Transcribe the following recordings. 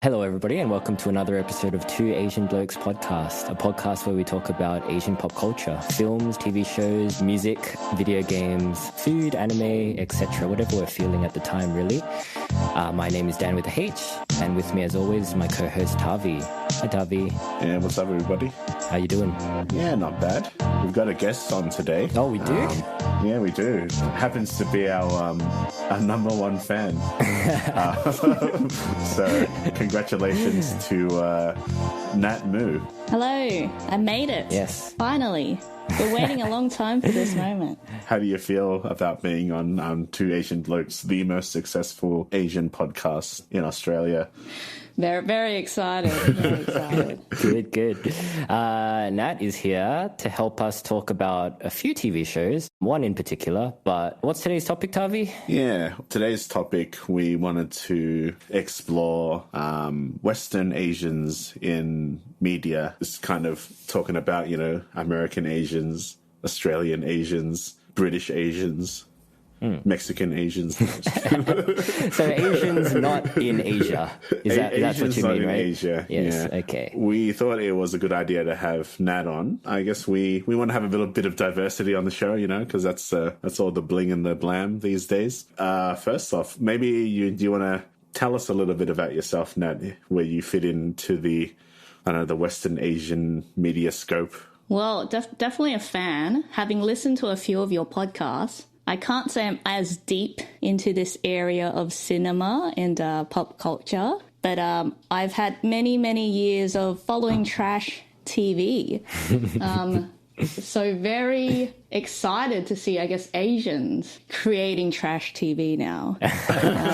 Hello, everybody, and welcome to another episode of Two Asian Blokes podcast, a podcast where we talk about Asian pop culture, films, TV shows, music, video games, food, anime, etc., whatever we're feeling at the time, really. My name is Dan with a H, and with me, as always, my co-host Tavi. Hi, Tavi. Yeah, what's up, everybody? How you doing? Yeah, not bad. We've got a guest on today. Oh, we do? Yeah, we do. Happens to be our number one fan. So, congratulations to Nat Moo. Hello, I made it. Yes. Finally. We're waiting a long time for this moment. How do you feel about being on Two Asian Blokes, the most successful Asian podcast in Australia? Very, very excited. Very excited. Good. Nat is here to help us talk about a few TV shows, one in particular. But what's today's topic, Tavi? Yeah, today's topic, we wanted to explore Western Asians in media. It's kind of talking about, American Asians, Australian Asians, British Asians, Mexican Asians. So Asians not in Asia. That's what you mean, right? Asia. Yes, yeah. Okay. We thought it was a good idea to have Nat on. I guess we want to have a little bit of diversity on the show, because that's all the bling and the blam these days. First off, maybe do you want to tell us a little bit about yourself, Nat, where you fit into the Western Asian media scope? Well, definitely a fan. Having listened to a few of your podcasts, I can't say I'm as deep into this area of cinema and pop culture, but I've had many, many years of following trash TV. So very excited to see, I guess, Asians creating trash TV now.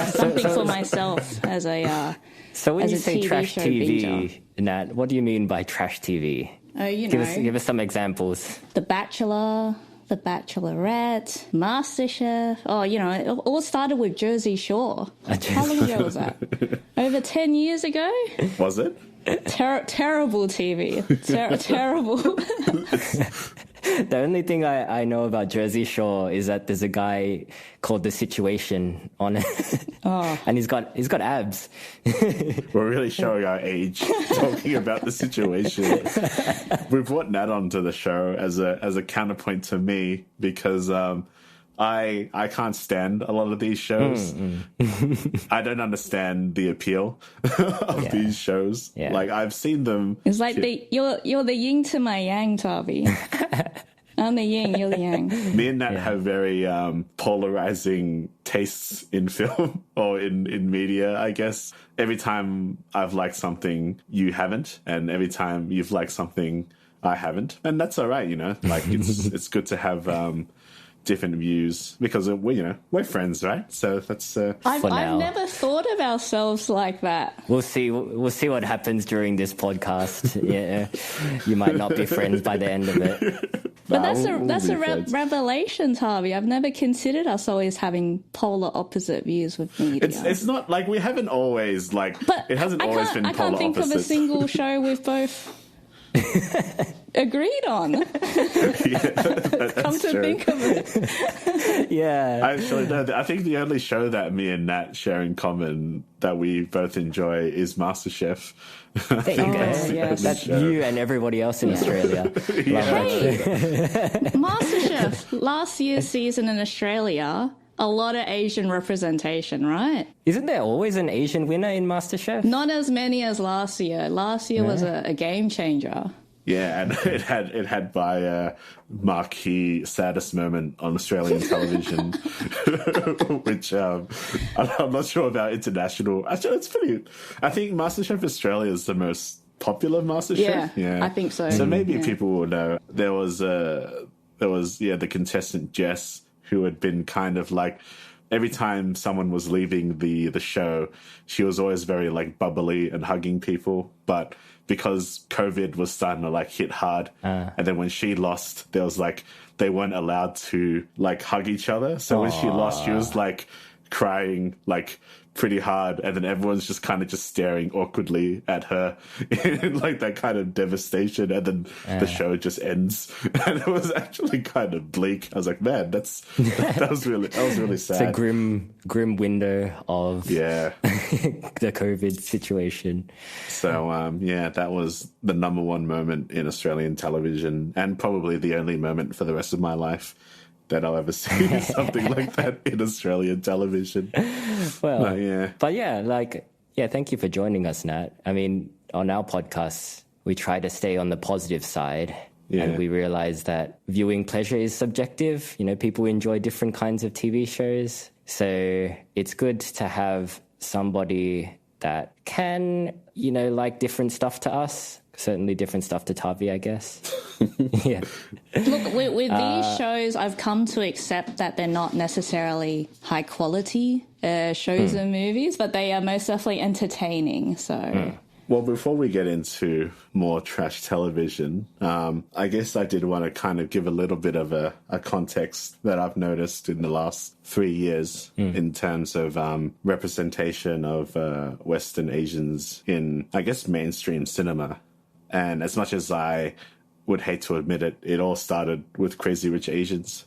Something for myself as a So when as you a say TV trash show TV, binger. Nat, what do you mean by trash TV? Give us some examples. The Bachelor, The Bachelorette, MasterChef. Oh, it all started with Jersey Shore. How long ago was that? Over 10 years ago? Was it? Terrible TV. Terrible. The only thing I know about Jersey Shore is that there's a guy called The Situation on it. Oh. And he's got abs. We're really showing our age talking about The Situation. We brought Nat onto the show as a counterpoint to me because I can't stand a lot of these shows. I don't understand the appeal of these shows. Yeah. Like, I've seen them. It's like you're the yin to my yang, Tavi. I'm the yin, you're the yang. Me and Nat have very polarizing tastes in film or in media, I guess. Every time I've liked something, you haven't. And every time you've liked something, I haven't. And that's all right, Like, it's good to have different views because we're friends, right? So that's I've never thought of ourselves like that. We'll see what happens during this podcast. Yeah, you might not be friends by the end of it. But that's a revelation, Harvey. I've never considered us always having polar opposite views with media. It's not like we haven't always but it hasn't always been polar opposites. I can't think of a single show we've both agreed on. Come to think of it. Yeah. Actually, no, I think the only show that me and Nat share in common that we both enjoy is MasterChef. That's you and everybody else in Australia. Hey, MasterChef, last year's season in Australia, a lot of Asian representation, right? Isn't there always an Asian winner in MasterChef? Not as many as last year. Last year was a game changer. Yeah, and it had by marquee saddest moment on Australian television, which I'm not sure about international. Actually, it's pretty. I think MasterChef Australia is the most popular MasterChef. Yeah, I think so. So maybe people will know. There was the contestant Jess, who had been kind of like, every time someone was leaving the show, she was always very like bubbly and hugging people, but because COVID was starting to hit hard, and then when she lost, there was they weren't allowed to hug each other. So when she lost, she was crying pretty hard, and then everyone's just kind of just staring awkwardly at her in like that kind of devastation, and then the show just ends. And it was actually kind of bleak. I was like, man, that was really sad. It's a grim window of the COVID situation. So that was the number one moment in Australian television, and probably the only moment for the rest of my life that I'll ever see something like that in Australian television. Well, thank you for joining us, Nat. I mean, on our podcasts, we try to stay on the positive side. Yeah. And we realize that viewing pleasure is subjective. You know, people enjoy different kinds of TV shows. So it's good to have somebody that can, like different stuff to us. Certainly different stuff to Tavi, I guess. Yeah. Look, with these shows, I've come to accept that they're not necessarily high quality shows and movies, but they are most definitely entertaining. So. Well, before we get into more trash television, I guess I did want to kind of give a little bit of a context that I've noticed in the last 3 years in terms of representation of Western Asians in, I guess, mainstream cinema. And as much as I would hate to admit it, it all started with Crazy Rich Asians.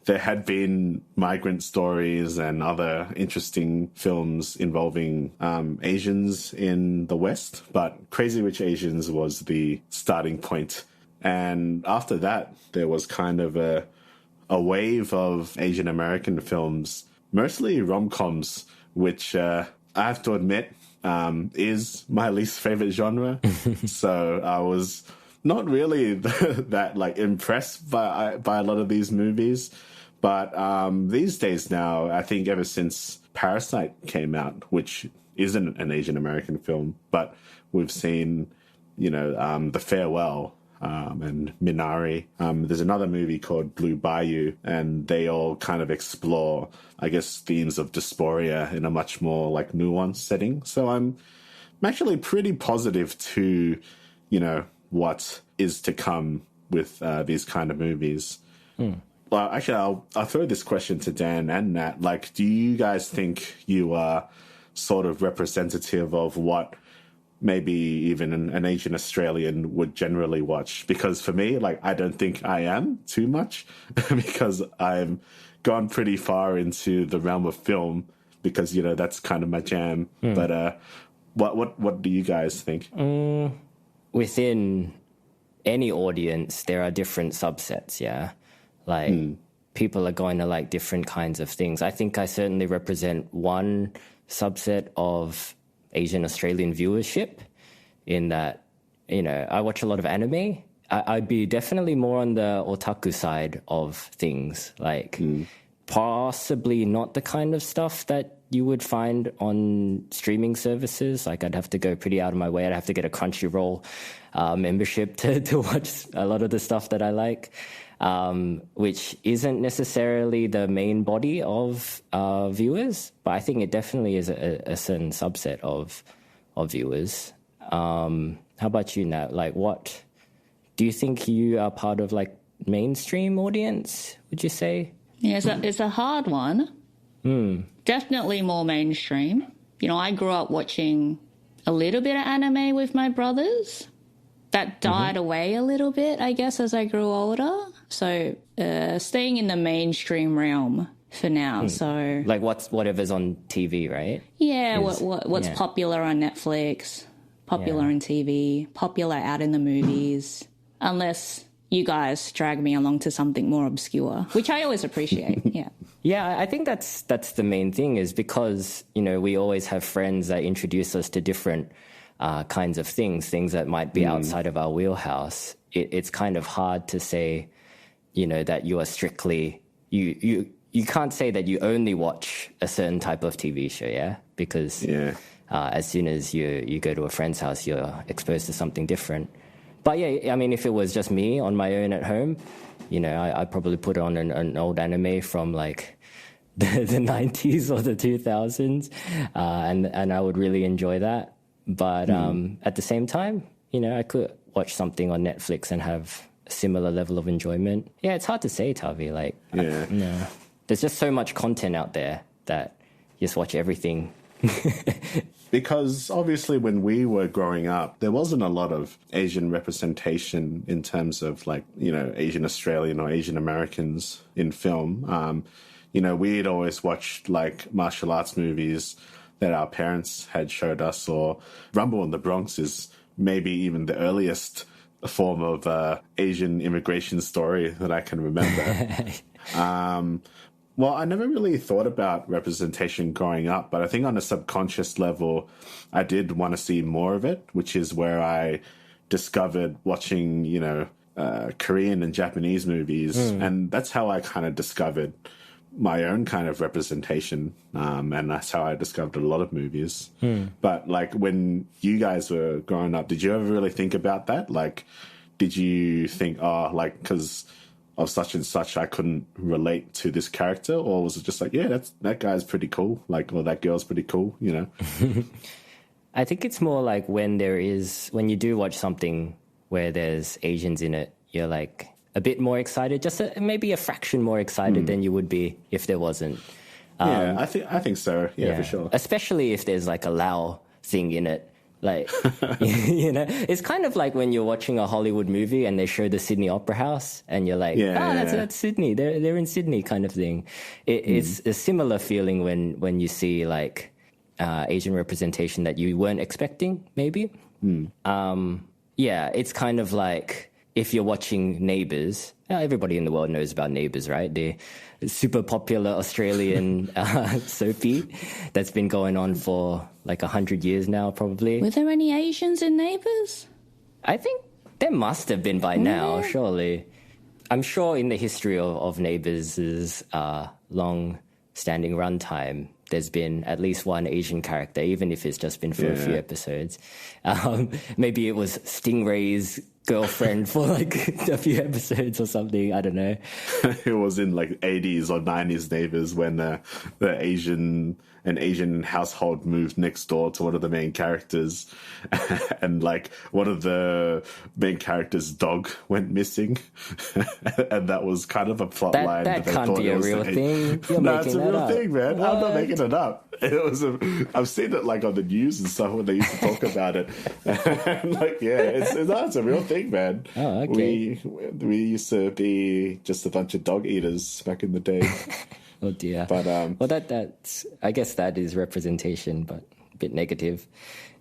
There had been migrant stories and other interesting films involving Asians in the West, but Crazy Rich Asians was the starting point. And after that, there was kind of a wave of Asian American films, mostly rom-coms, which I have to admit is my least favorite genre. So I was not really that like impressed by a lot of these movies. But these days now, I think ever since Parasite came out, which isn't an Asian American film, but we've seen, The Farewell and Minari. There's another movie called Blue Bayou, and they all kind of explore, I guess, themes of dysphoria in a much more like nuanced setting. So I'm actually pretty positive to, what is to come with these kind of movies. Well, actually, I'll throw this question to Dan and Nat. Like, do you guys think you are sort of representative of what maybe even an Asian Australian would generally watch? Because for me, like, I don't think I am too much because I'm gone pretty far into the realm of film because, that's kind of my jam. But what do you guys think? Within any audience, there are different subsets, yeah? Like, people are going to like different kinds of things. I think I certainly represent one subset of Asian Australian viewership in that, I watch a lot of anime. I'd be definitely more on the otaku side of things, like possibly not the kind of stuff that you would find on streaming services. Like, I'd have to go pretty out of my way. I'd have to get a Crunchyroll membership to watch a lot of the stuff that I like. Which isn't necessarily the main body of viewers, but I think it definitely is a certain subset of viewers. How about you, Nat? Like, what do you think you are part of, like, mainstream audience, would you say? Yeah, it's a hard one. Definitely more mainstream. I grew up watching a little bit of anime with my brothers. That died away a little bit, I guess, as I grew older. So staying in the mainstream realm for now. So like whatever's on TV, right? Yeah, what's popular on Netflix, popular on TV, popular out in the movies. Unless you guys drag me along to something more obscure, which I always appreciate. Yeah. Yeah, I think that's the main thing is because, we always have friends that introduce us to different kinds of things that might be outside of our wheelhouse. It's kind of hard to say, that you are strictly, you can't say that you only watch a certain type of TV show, yeah? Because as soon as you go to a friend's house, you're exposed to something different. But yeah, I mean, if it was just me on my own at home, I'd probably put on an old anime from like the 90s or the 2000s, and I would really enjoy that. But at the same time, I could watch something on Netflix and have a similar level of enjoyment. Yeah, it's hard to say, Tavi. Like, there's just so much content out there that, just watch everything. Because obviously when we were growing up, there wasn't a lot of Asian representation in terms of like, you know, Asian Australian or Asian Americans in film. You know, we'd always watched like martial arts movies that our parents had showed us, or Rumble in the Bronx is maybe even the earliest form of Asian immigration story that I can remember. Well, I never really thought about representation growing up, but I think on a subconscious level, I did want to see more of it, which is where I discovered watching, you know, Korean and Japanese movies. And that's how I kind of discovered my own kind of representation. And that's how I discovered a lot of movies. But like when you guys were growing up, did you ever really think about that? Like, did you think, oh, like, because of such and such, I couldn't relate to this character? Or was it just like, yeah, that guy's pretty cool, like, or that girl's pretty cool, you know? I think it's more like when you do watch something where there's Asians in it, you're like a bit more excited, just maybe a fraction more excited than you would be if there wasn't. Yeah, I think so. Yeah, for sure. Especially if there's like a Lao thing in it. Like, you know, it's kind of like when you're watching a Hollywood movie and they show the Sydney Opera House and you're like, that's Sydney. They're in Sydney kind of thing. It's a similar feeling when you see like Asian representation that you weren't expecting, maybe. Yeah, it's kind of like if you're watching Neighbours. Everybody in the world knows about Neighbours, right? The super popular Australian soapie that's been going on for like 100 years now, probably. Were there any Asians in Neighbours? I think there must have been by now, surely. I'm sure in the history of Neighbours' long-standing runtime, there's been at least one Asian character, even if it's just been for a few episodes. Maybe it was Stingray's girlfriend for like a few episodes or something. I don't know. It was in like 80s or 90s Neighbours when an Asian household moved next door to one of the main characters, and like one of the main characters' dog went missing, and that was kind of a plot line. That can't be a real thing. No, it's a real thing, man. What? I'm not making it up. It was I've seen it like on the news and stuff when they used to talk about it. Like, yeah, it's a real thing, man. Oh, okay. We used to be just a bunch of dog eaters back in the day. Oh dear. But well, that's I guess that is representation, but a bit negative.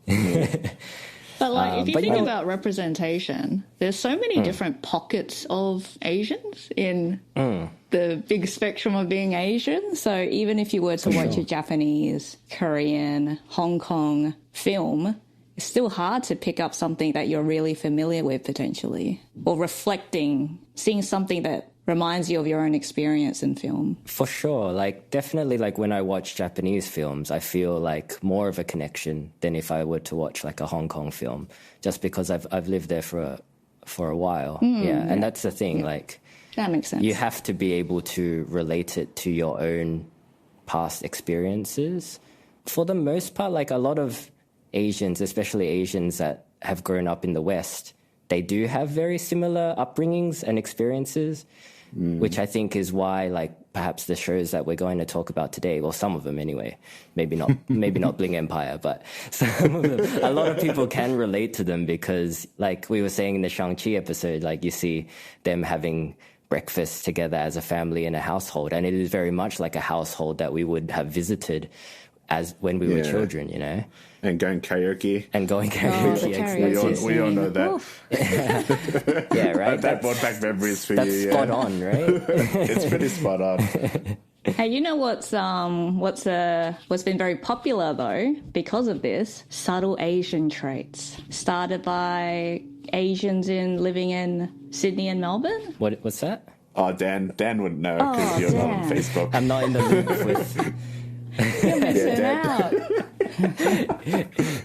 But like, if you think about representation, there's so many different pockets of Asians in the big spectrum of being Asian. So even if you were to watch a Japanese, Korean, Hong Kong film, it's still hard to pick up something that you're really familiar with potentially, or seeing something that reminds you of your own experience in film. For sure. Like, definitely, like, when I watch Japanese films, I feel like more of a connection than if I were to watch like a Hong Kong film, just because I've lived there for a while. And that's the thing. Like, that makes sense. You have to be able to relate it to your own past experiences. For the most part, like, a lot of Asians, especially Asians that have grown up in the West, they do have very similar upbringings and experiences, which I think is why, like, perhaps the shows that we're going to talk about today, well, some of them anyway, maybe not Bling Empire, but some of them, a lot of people can relate to them because, like we were saying in the Shang-Chi episode, like, you see them having breakfast together as a family in a household, and it is very much like a household that we would have visited as when we were children, you know. And going karaoke. We all know that. Yeah, right. That brought back memories for you. That's spot on, right? It's pretty spot on. Hey, you know what's been very popular though because of this? Subtle Asian traits. Started by Asians living in Sydney and Melbourne. What's that? Oh, Dan wouldn't know because you're not on Facebook. I'm not in the loop with. You're missing out.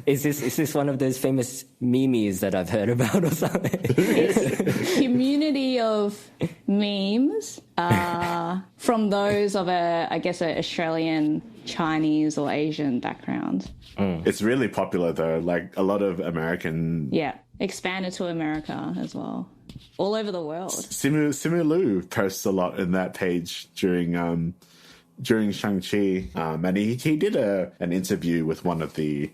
Is this one of those famous memes that I've heard about or something? It's a community of memes from those of an Australian, Chinese or Asian background. It's really popular though. Like a lot of American. Yeah, expanded to America as well. All over the world. Simu Lu posts a lot in that page during during Shang-Chi, and he did an interview with one of the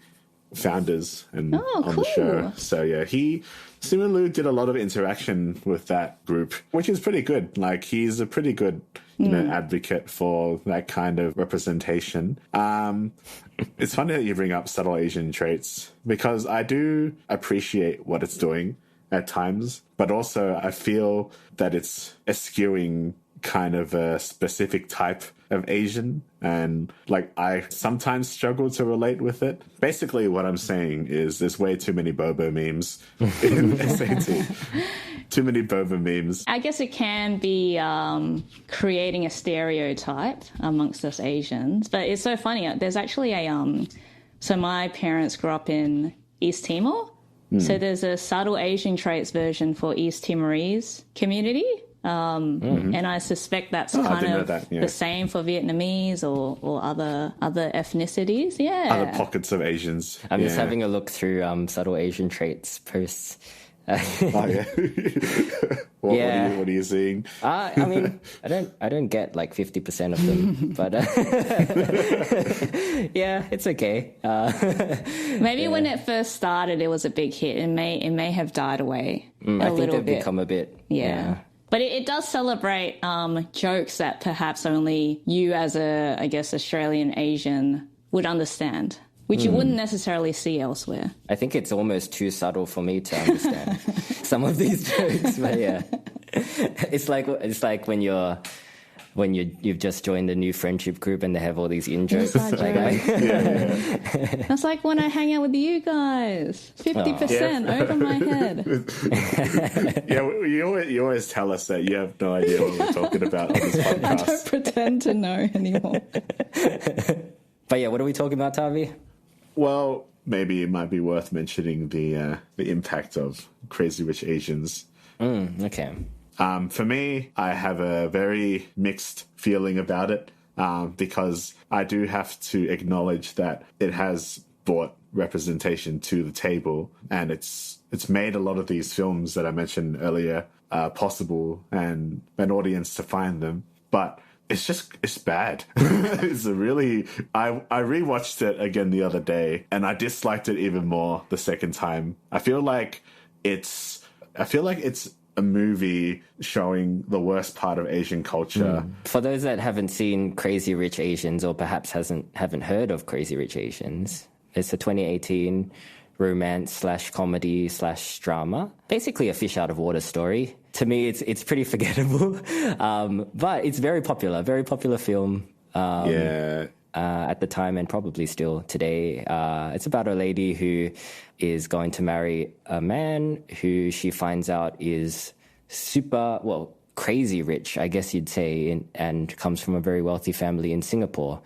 founders and on the show. So yeah, Simu Liu did a lot of interaction with that group, which is pretty good. Like, he's a pretty good, advocate for that kind of representation. It's funny that you bring up subtle Asian traits, because I do appreciate what it's doing at times, but also I feel that it's eschewing kind of a specific type of Asian, and like I sometimes struggle to relate with it. Basically what I'm saying is there's way too many Bobo memes in SAT. Too many Bobo memes. I guess it can be creating a stereotype amongst us Asians, but it's so funny. There's actually so my parents grew up in East Timor, so there's a subtle Asian traits version for East Timorese community. And I suspect that's kind of the same for Vietnamese or other ethnicities. Yeah. Other pockets of Asians. I'm just having a look through subtle Asian traits posts. Oh yeah. What are you seeing? I mean, I don't get like 50% of them, but yeah, it's okay. Maybe when it first started, it was a big hit. It may have died away a little bit. I think they've become a bit. Yeah. But it does celebrate jokes that perhaps only you as a, I guess, Australian Asian would understand, which you wouldn't necessarily see elsewhere. I think it's almost too subtle for me to understand some of these jokes, but yeah. It's like when you've just joined a new friendship group and they have all these in-jokes. That's like when I hang out with you guys. 50% over my head. Yeah, you always tell us that you have no idea what we're talking about on this podcast. I don't pretend to know anymore. But yeah, what are we talking about, Tavi? Well, maybe it might be worth mentioning the impact of Crazy Rich Asians. Okay. For me, I have a very mixed feeling about it, because I do have to acknowledge that it has brought representation to the table, and it's made a lot of these films that I mentioned earlier possible and an audience to find them. But it's bad. It's a really... I rewatched it again the other day, and I disliked it even more the second time. I feel like it's a movie showing the worst part of Asian culture. For those that haven't seen Crazy Rich Asians, or perhaps haven't heard of Crazy Rich Asians, it's a 2018 romance/comedy/drama. Basically a fish out of water story. To me, it's pretty forgettable, but it's very popular film. At the time, and probably still today. It's about a lady who is going to marry a man who she finds out is crazy rich, I guess you'd say, and comes from a very wealthy family in Singapore.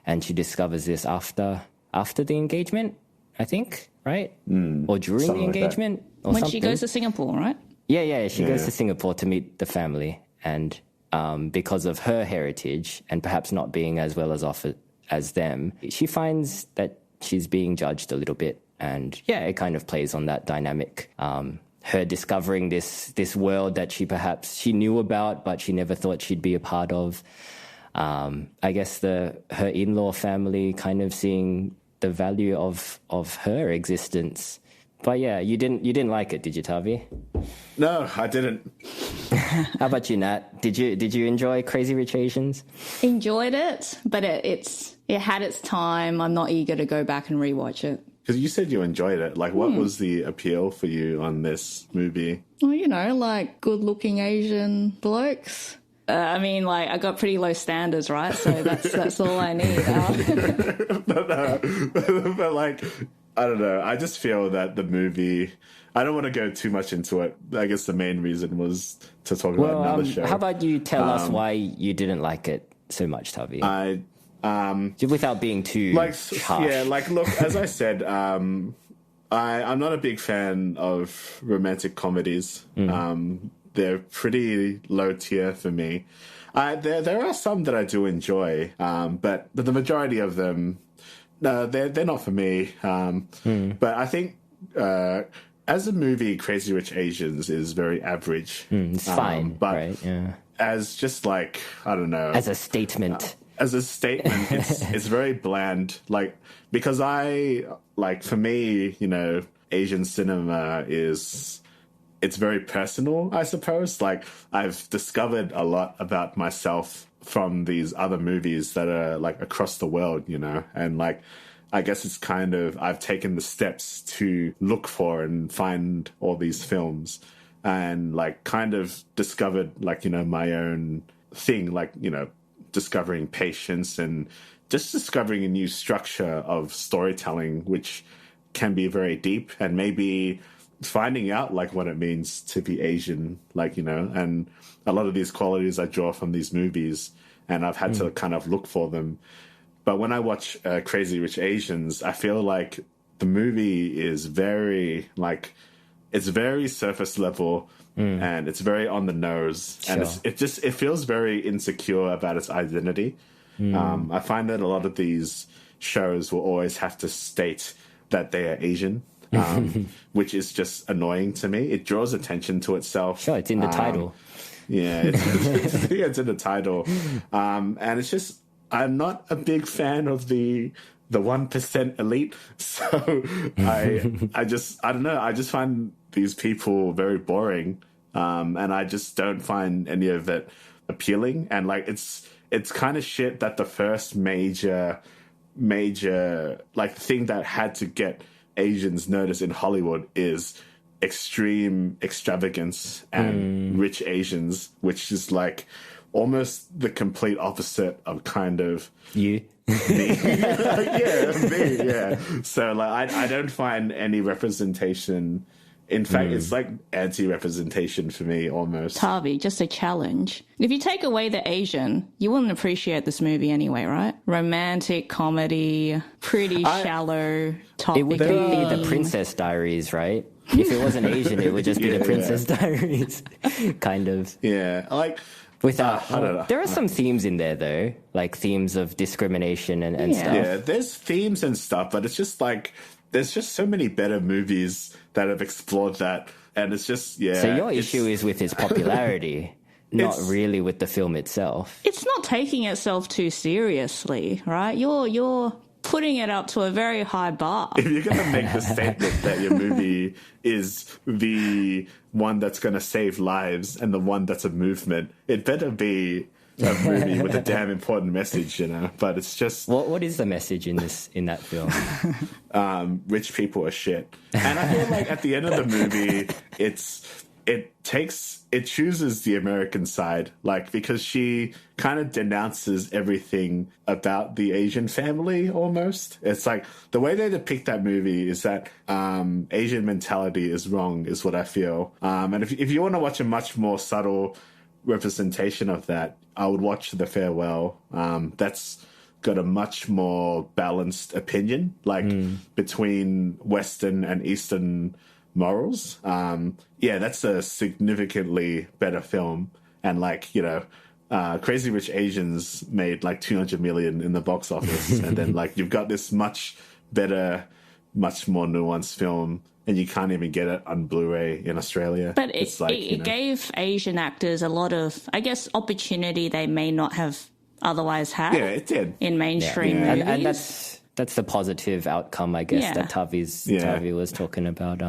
And she discovers this after the engagement, I think, right? Or during the engagement, or when something. She goes to Singapore, right? Yeah. She goes to Singapore to meet the family, and because of her heritage and perhaps not being as well off as them, she finds that she's being judged a little bit. And yeah, it kind of plays on that dynamic. Her discovering this world that she knew about, but she never thought she'd be a part of. I guess her in-law family kind of seeing the value of her existence. But yeah, you didn't like it, did you, Tavi? No, I didn't. How about you, Nat? Did you enjoy Crazy Rich Asians? Enjoyed it, but it had its time. I'm not eager to go back and rewatch it. Because you said you enjoyed it. Like, what was the appeal for you on this movie? Well, like good-looking Asian blokes. I mean, like, I got pretty low standards, right? So that's all I need. But like, I don't know. I just feel that the movie... I don't want to go too much into it. I guess the main reason was to talk about another show. How about you tell us why you didn't like it so much, Tavi? Without being too harsh. Yeah, like, look, as I said, I'm not a big fan of romantic comedies. They're pretty low tier for me. There are some that I do enjoy, but the majority of them, no, they're not for me. But I think as a movie, Crazy Rich Asians is very average. It's fine, but right? Yeah. As just like, I don't know, as a statement. as a statement, it's very bland. Like, because for me, Asian cinema it's very personal, I suppose. Like, I've discovered a lot about myself from these other movies that are like across the world, and like, I guess it's kind of, I've taken the steps to look for and find all these films and like kind of discovered like, my own thing, like, discovering patience and just discovering a new structure of storytelling, which can be very deep, and maybe finding out like what it means to be Asian, like, and a lot of these qualities I draw from these movies, and I've had to kind of look for them. But when I watch Crazy Rich Asians, I feel like the movie is very, like, it's very surface level and it's very on the nose. Sure. And it feels very insecure about its identity. I find that a lot of these shows will always have to state that they are Asian, which is just annoying to me. It draws attention to itself. Sure, it's in the title. Yeah, it's in the title. And it's just, I'm not a big fan of the 1% elite. So I don't know. I just find these people very boring. And I just don't find any of it appealing. And like, it's kind of shit that the first major like thing that had to get Asians noticed in Hollywood is extreme extravagance and rich Asians, which is like almost the complete opposite of kind of you. Me. Yeah. So like I don't find any representation. In fact, it's like anti-representation for me almost. Tavi, just a challenge. If you take away the Asian, you wouldn't appreciate this movie anyway, right? Romantic comedy, pretty shallow topic. It would be the Princess Diaries, right? If it wasn't Asian, it would just be the Princess Diaries, kind of. Yeah, like... Without, I don't know. There are some themes in there, though, like themes of discrimination and stuff. Yeah, there's themes and stuff, but it's just like... There's just so many better movies that have explored that, and it's just, So your issue is with its popularity, not really with the film itself. It's not taking itself too seriously, right? You're putting it up to a very high bar. If you're going to make the statement that your movie is the one that's going to save lives and the one that's a movement, it better be a movie with a damn important message, But it's just... What is the message in that film? Rich people are shit. And I feel like at the end of the movie, it chooses the American side, like, because she kind of denounces everything about the Asian family almost. It's like the way they depict that movie is that Asian mentality is wrong, is what I feel. And if you want to watch a much more subtle representation of that, I would watch The Farewell. That's got a much more balanced opinion, like between Western and Eastern morals. That's a significantly better film. And like, Crazy Rich Asians made like 200 million in the box office. And then like you've got this much better, much more nuanced film, and you can't even get it on Blu-ray in Australia. But it gave Asian actors a lot of, I guess, opportunity they may not have otherwise had. Yeah, it did. In mainstream movies. And that's the positive outcome, I guess, that Tavi was talking about.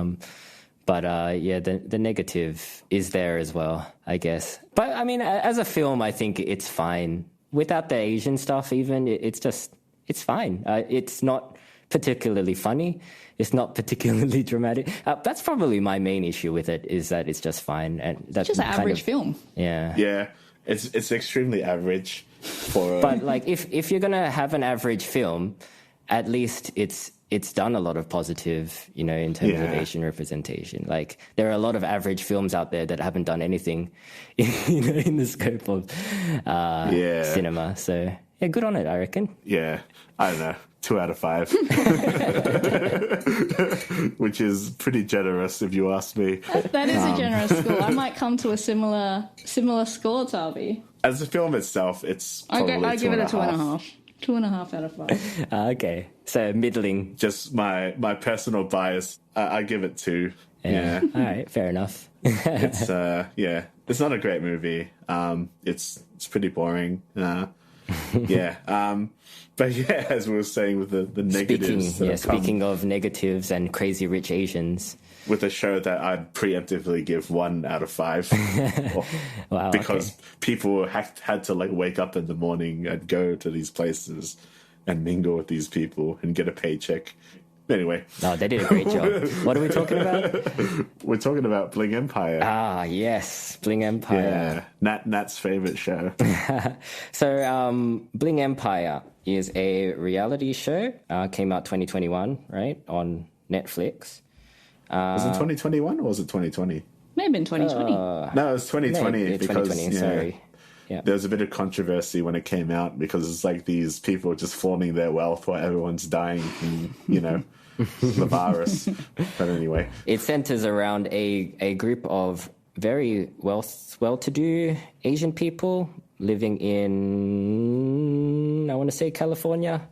But the negative is there as well, I guess. But I mean, as a film, I think it's fine. Without the Asian stuff even, it's fine. It's not particularly funny. It's not particularly dramatic. That's probably my main issue with it, is that it's just fine. And that's just an average film. Yeah. Yeah. It's extremely average for... But like, if you're going to have an average film, at least it's done a lot of positive, in terms of Asian representation. Like, there are a lot of average films out there that haven't done anything, in the scope of cinema. So, yeah, good on it, I reckon. Yeah, I don't know. 2 out of 5. Which is pretty generous, if you ask me. That is a generous score. I might come to a similar score, Tavi. As a film itself, it's probably I give it a 2.5. 2.5 out of 5. Okay, so middling. Just my personal bias. I give it 2. Yeah. All right, fair enough. It's not a great movie. It's pretty boring. Yeah. But yeah, as we were saying with the negatives. Speaking of negatives and crazy rich Asians. With a show that I'd preemptively give 1 out of 5. Wow, because people had to like wake up in the morning and go to these places and mingle with these people and get a paycheck. Anyway. No, they did a great job. What are we talking about? We're talking about Bling Empire. Ah, yes, Bling Empire. Yeah, Nat's favorite show. So, Bling Empire is a reality show. Came out 2021, right, on Netflix. Was it 2021 or was it 2020? Maybe in 2020. No, it was 2020 because 2020, sorry. Yeah. There was a bit of controversy when it came out because it's like these people just flaunting their wealth while everyone's dying from, the virus. But anyway. It centers around a group of very well-to-do Asian people living in, I want to say, California.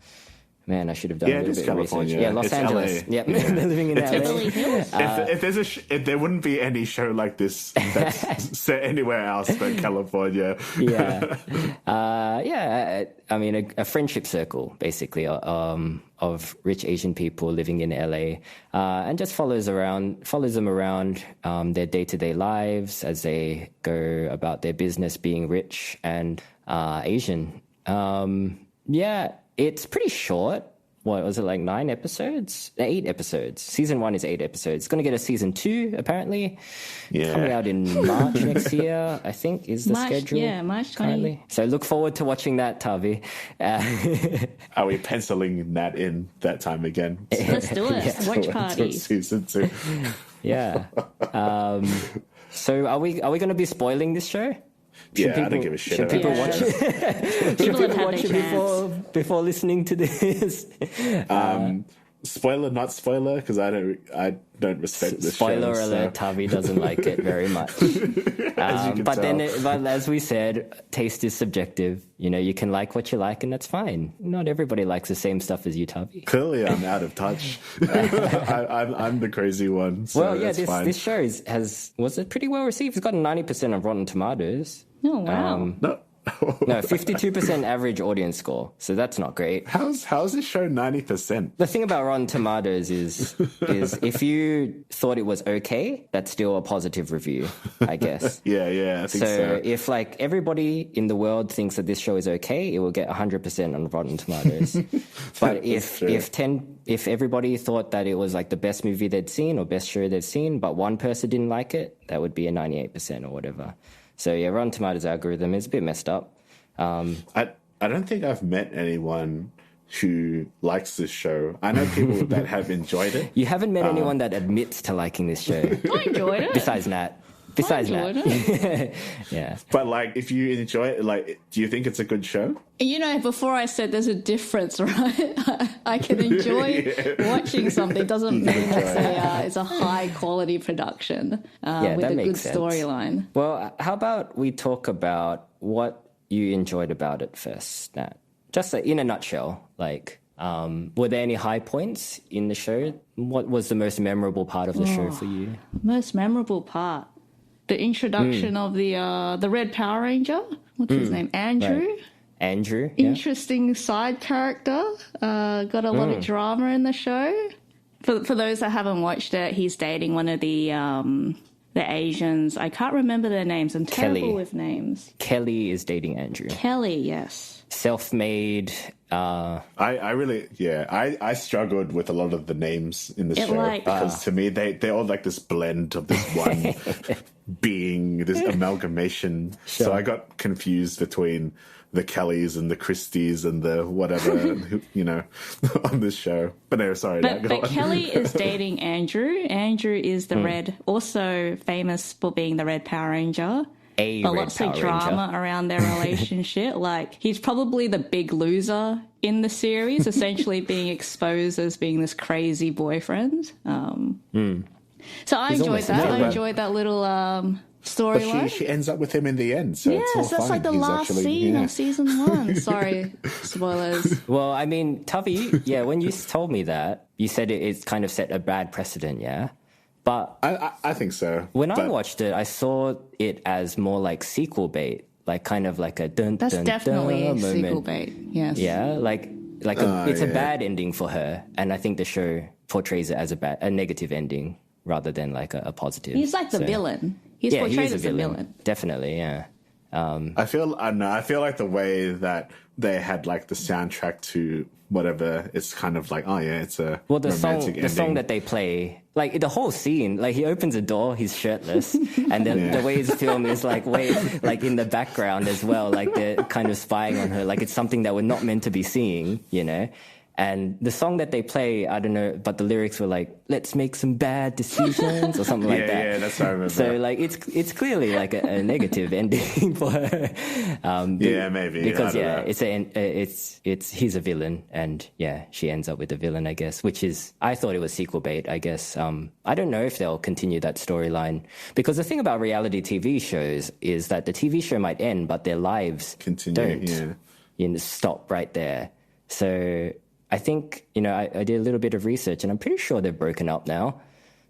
Man, I should have done a little bit of research. Yeah, Los Angeles. LA. Yep, they're living in Beverly Hills. If there wouldn't be any show like this that's set anywhere else but California. Yeah. I mean, a friendship circle, basically, of rich Asian people living in LA, and just follows them around their day-to-day lives as they go about their business being rich and Asian. It's pretty short. What was it, like 9 episodes? 8 episodes. Season 1 is 8 episodes. It's going to get a season 2, apparently. Yeah. Coming out in March next year, I think, is the schedule. Yeah, March 20. Currently. So look forward to watching that, Tavi. Are we penciling that in that time again? Let's do it. Watch party. Season 2. Yeah. So are we going to be spoiling this show? I don't give a shit should about people it. watch it? Should people watch it before listening to this? Spoiler, not spoiler, because I don't respect this spoiler show. Alert, Tavi doesn't like it very much. But as we said, taste is subjective. You can like what you like, and that's fine. Not everybody likes the same stuff as you, Tavi. Clearly, I'm out of touch. I'm the crazy one. So this show was it pretty well received? It's got 90% of Rotten Tomatoes. Oh, wow. No. No, 52% average audience score. So that's not great. How's this show 90%? The thing about Rotten Tomatoes is if you thought it was okay, that's still a positive review, I guess. Yeah, I think so. So if like everybody in the world thinks that this show is okay, it will get 100% on Rotten Tomatoes. But if everybody thought that it was like the best movie they'd seen or best show they've seen, but one person didn't like it, that would be a 98% or whatever. So yeah, Rotten Tomatoes algorithm is a bit messed up. I don't think I've met anyone who likes this show. I know people that have enjoyed it. You haven't met anyone that admits to liking this show. I enjoyed it. Besides Nat. Yeah. But like, if you enjoy it, like, do you think it's a good show? Before I said there's a difference, right? I can enjoy watching something. Doesn't mean it's a high quality production with a good storyline. Well, how about we talk about what you enjoyed about it first, Nat? Just in a nutshell, like, were there any high points in the show? What was the most memorable part of the show for you? Most memorable part? The introduction of the Red Power Ranger. What's his name? Andrew. Right. Andrew. Yeah. Interesting side character. Got a lot of drama in the show. For those that haven't watched it, he's dating one of the Asians. I can't remember their names. I'm terrible with names. Kelly is dating Andrew. Kelly, yes. Self-made. I struggled with a lot of the names in the show because to me they're all like this blend of this one being, this amalgamation. Sure. So I got confused between the Kellys and the Christies and the whatever, on this show. But no, sorry. But Kelly is dating Andrew. Andrew is the Red, also famous for being the Red Power Ranger. But lots of drama around their relationship. Like, he's probably the big loser in the series, essentially being exposed as being this crazy boyfriend. So I enjoyed that. I enjoyed that little storyline. But she ends up with him in the end. So it's all that's fine. like the last scene of season 1. Sorry, spoilers. Well, I mean, Tavi, when you told me that, you said it's kind of set a bad precedent, yeah? But I think so. When I watched it, I saw it as more like sequel bait. like kind of like a dun That's dun definitely dun moment. sequel bait. Yes. Yeah, like it's a bad ending for her, and I think the show portrays it as a negative ending rather than like a positive. He's like the villain. He's portrayed as a villain. Definitely, yeah. I feel like the way that they had like the soundtrack to whatever, it's kind of like, oh yeah, it's a romantic ending. The song that they play, like the whole scene, like he opens a door, he's shirtless, and then the way it's filmed is like like in the background as well, like they're kind of spying on her, like it's something that we're not meant to be seeing, you know. And the song that they play, I don't know, but the lyrics were like, "Let's make some bad decisions" or something like that. Yeah, that's what I remember. So like it's clearly like a negative ending for her. Maybe because he's a villain, and she ends up with a villain, I guess. Which is, I thought it was sequel bait, I guess. I don't know if they'll continue that storyline, because the thing about reality TV shows is that the TV show might end, but their lives don't. Stop right there. So I think, I did a little bit of research, and I'm pretty sure they're broken up now,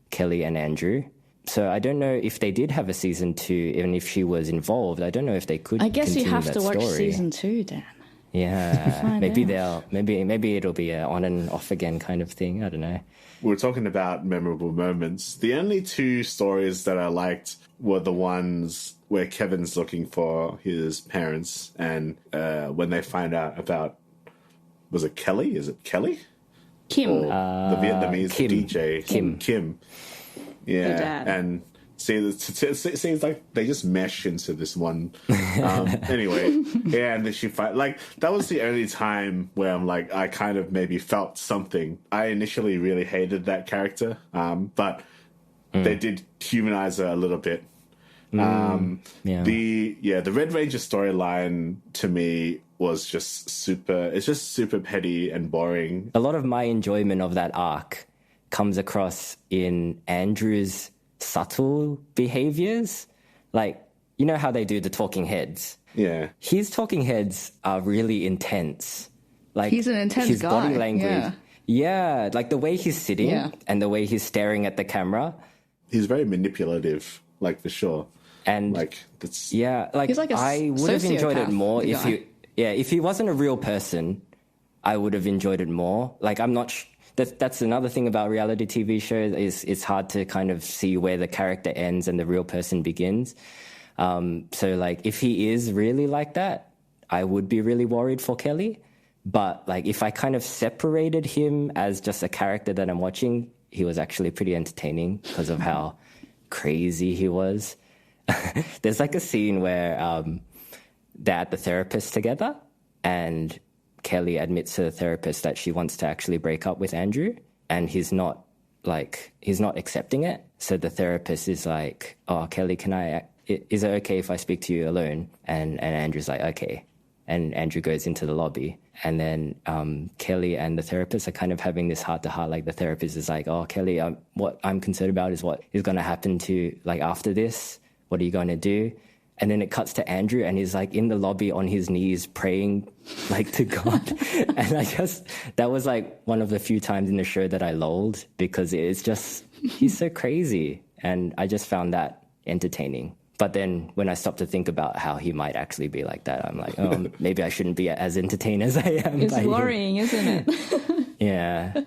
Kelly and Andrew. So I don't know if they did have a season 2, even if she was involved. I don't know if they could. I guess you have to watch story. season 2, Dan. Yeah, maybe it'll be a on and off again kind of thing. I don't know. We were talking about memorable moments. The only 2 stories that I liked were the ones where Kevin's looking for his parents, and when they find out about, was it Kelly? Is it Kelly? Kim. Or the Vietnamese DJ. Kim. Yeah. And see, it seems like they just mesh into this one. Anyway, and then she like, that was the only time where I'm like, I kind of maybe felt something. I initially really hated that character, but they did humanize her a little bit. The Red Ranger storyline to me was just super petty and boring. A lot of my enjoyment of that arc comes across in Andrew's subtle behaviors. Like, you know how they do the talking heads? Yeah. His talking heads are really intense. Like, he's an intense his guy. Body language. Yeah, like the way he's sitting and the way he's staring at the camera. He's very manipulative, like, for sure. And like, that's... Yeah, like, he's like I would have enjoyed it more if he wasn't a real person. I would have enjoyed it more. Like, I'm not... That's another thing about reality TV shows, is it's hard to kind of see where the character ends and the real person begins. So, like, if he is really like that, I would be really worried for Kelly. But, like, if I kind of separated him as just a character that I'm watching, he was actually pretty entertaining because of how crazy he was. There's, like, a scene where they're at the therapist together, and Kelly admits to the therapist that she wants to actually break up with Andrew, and he's not accepting it. So the therapist is like, "Oh, Kelly, is it okay if I speak to you alone?" And Andrew's like, "Okay." And Andrew goes into the lobby, and then Kelly and the therapist are kind of having this heart-to-heart. Like, the therapist is like, "Oh, Kelly, what I'm concerned about is what is going to happen to, like, after this. What are you going to do?" And then it cuts to Andrew, and he's, like, in the lobby on his knees praying, like, to God. And I guess that was, like, one of the few times in the show that I lolled, because it's just, he's so crazy. And I just found that entertaining. But then when I stopped to think about how he might actually be like that, I'm like, oh, maybe I shouldn't be as entertained as I am. It's worrying, isn't it? Yeah.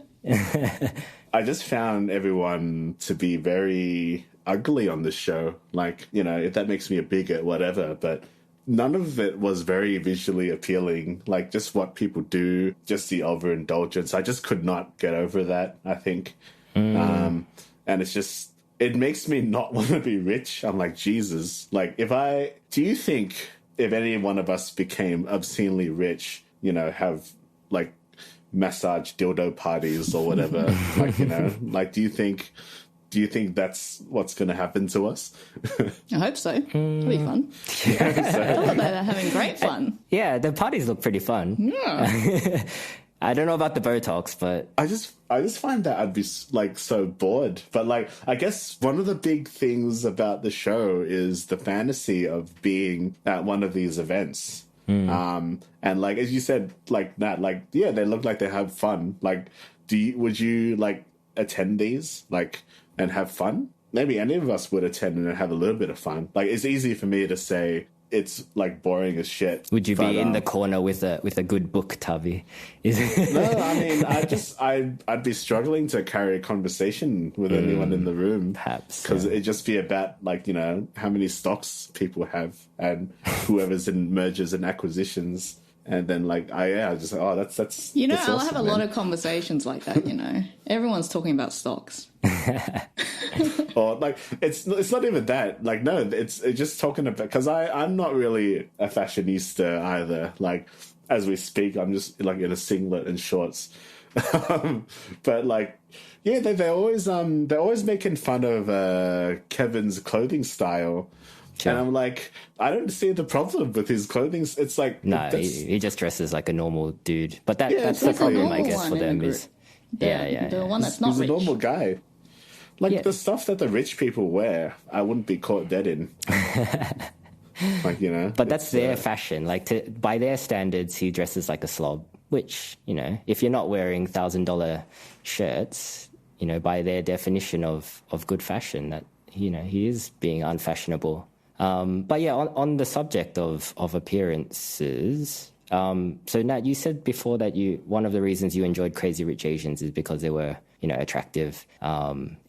I just found everyone to be very ugly on this show. Like, if that makes me a bigot, whatever, but none of it was very visually appealing. Like, just what people do, just the overindulgence. I just could not get over that, I think. And it's just, it makes me not want to be rich. I'm like, Jesus. Like, do you think if any one of us became obscenely rich, have, like, massage dildo parties or whatever, like, like, do you think that's what's going to happen to us? I hope so. It'll be fun. Yeah, I thought they were having great fun. Yeah, the parties look pretty fun. Yeah. I don't know about the Botox, but I just find that I'd be, like, so bored. But, like, I guess one of the big things about the show is the fantasy of being at one of these events. And, like, as you said, like, Nat, like, yeah, they look like they have fun. Like, would you, like, attend these, like, and have fun? Maybe any of us would attend and have a little bit of fun. Like, it's easy for me to say, it's like boring as shit. Would you be in the corner with a good book, Tavi? No, I mean, I'd be struggling to carry a conversation with anyone in the room. Perhaps. Because it'd just be about, like, you know, how many stocks people have and whoever's in mergers and acquisitions. And then, like, I just, that's You know, that's I'll awesome, have a lot of conversations like that, you know. Everyone's talking about stocks. Or, like, it's not even that. Like, no, it's just talking about, because I'm not really a fashionista either. Like, as we speak, I'm just, like, in a singlet and shorts. But, like, yeah, they're always making fun of Kevin's clothing style. Sure. And I'm like, I don't see the problem with his clothing. It's like... No, he just dresses like a normal dude. But that's the problem, I guess, for them is... The one that's not he's rich. a normal guy. Like, the stuff that the rich people wear, I wouldn't be caught dead in. Like, you know... But that's their fashion. Like, by their standards, he dresses like a slob. Which, you know, if you're not wearing $1,000 shirts, you know, by their definition of good fashion, that, you know, he is being unfashionable. But yeah, on the subject of appearances, so Nat, you said before that one of the reasons you enjoyed Crazy Rich Asians is because there were, you know, attractive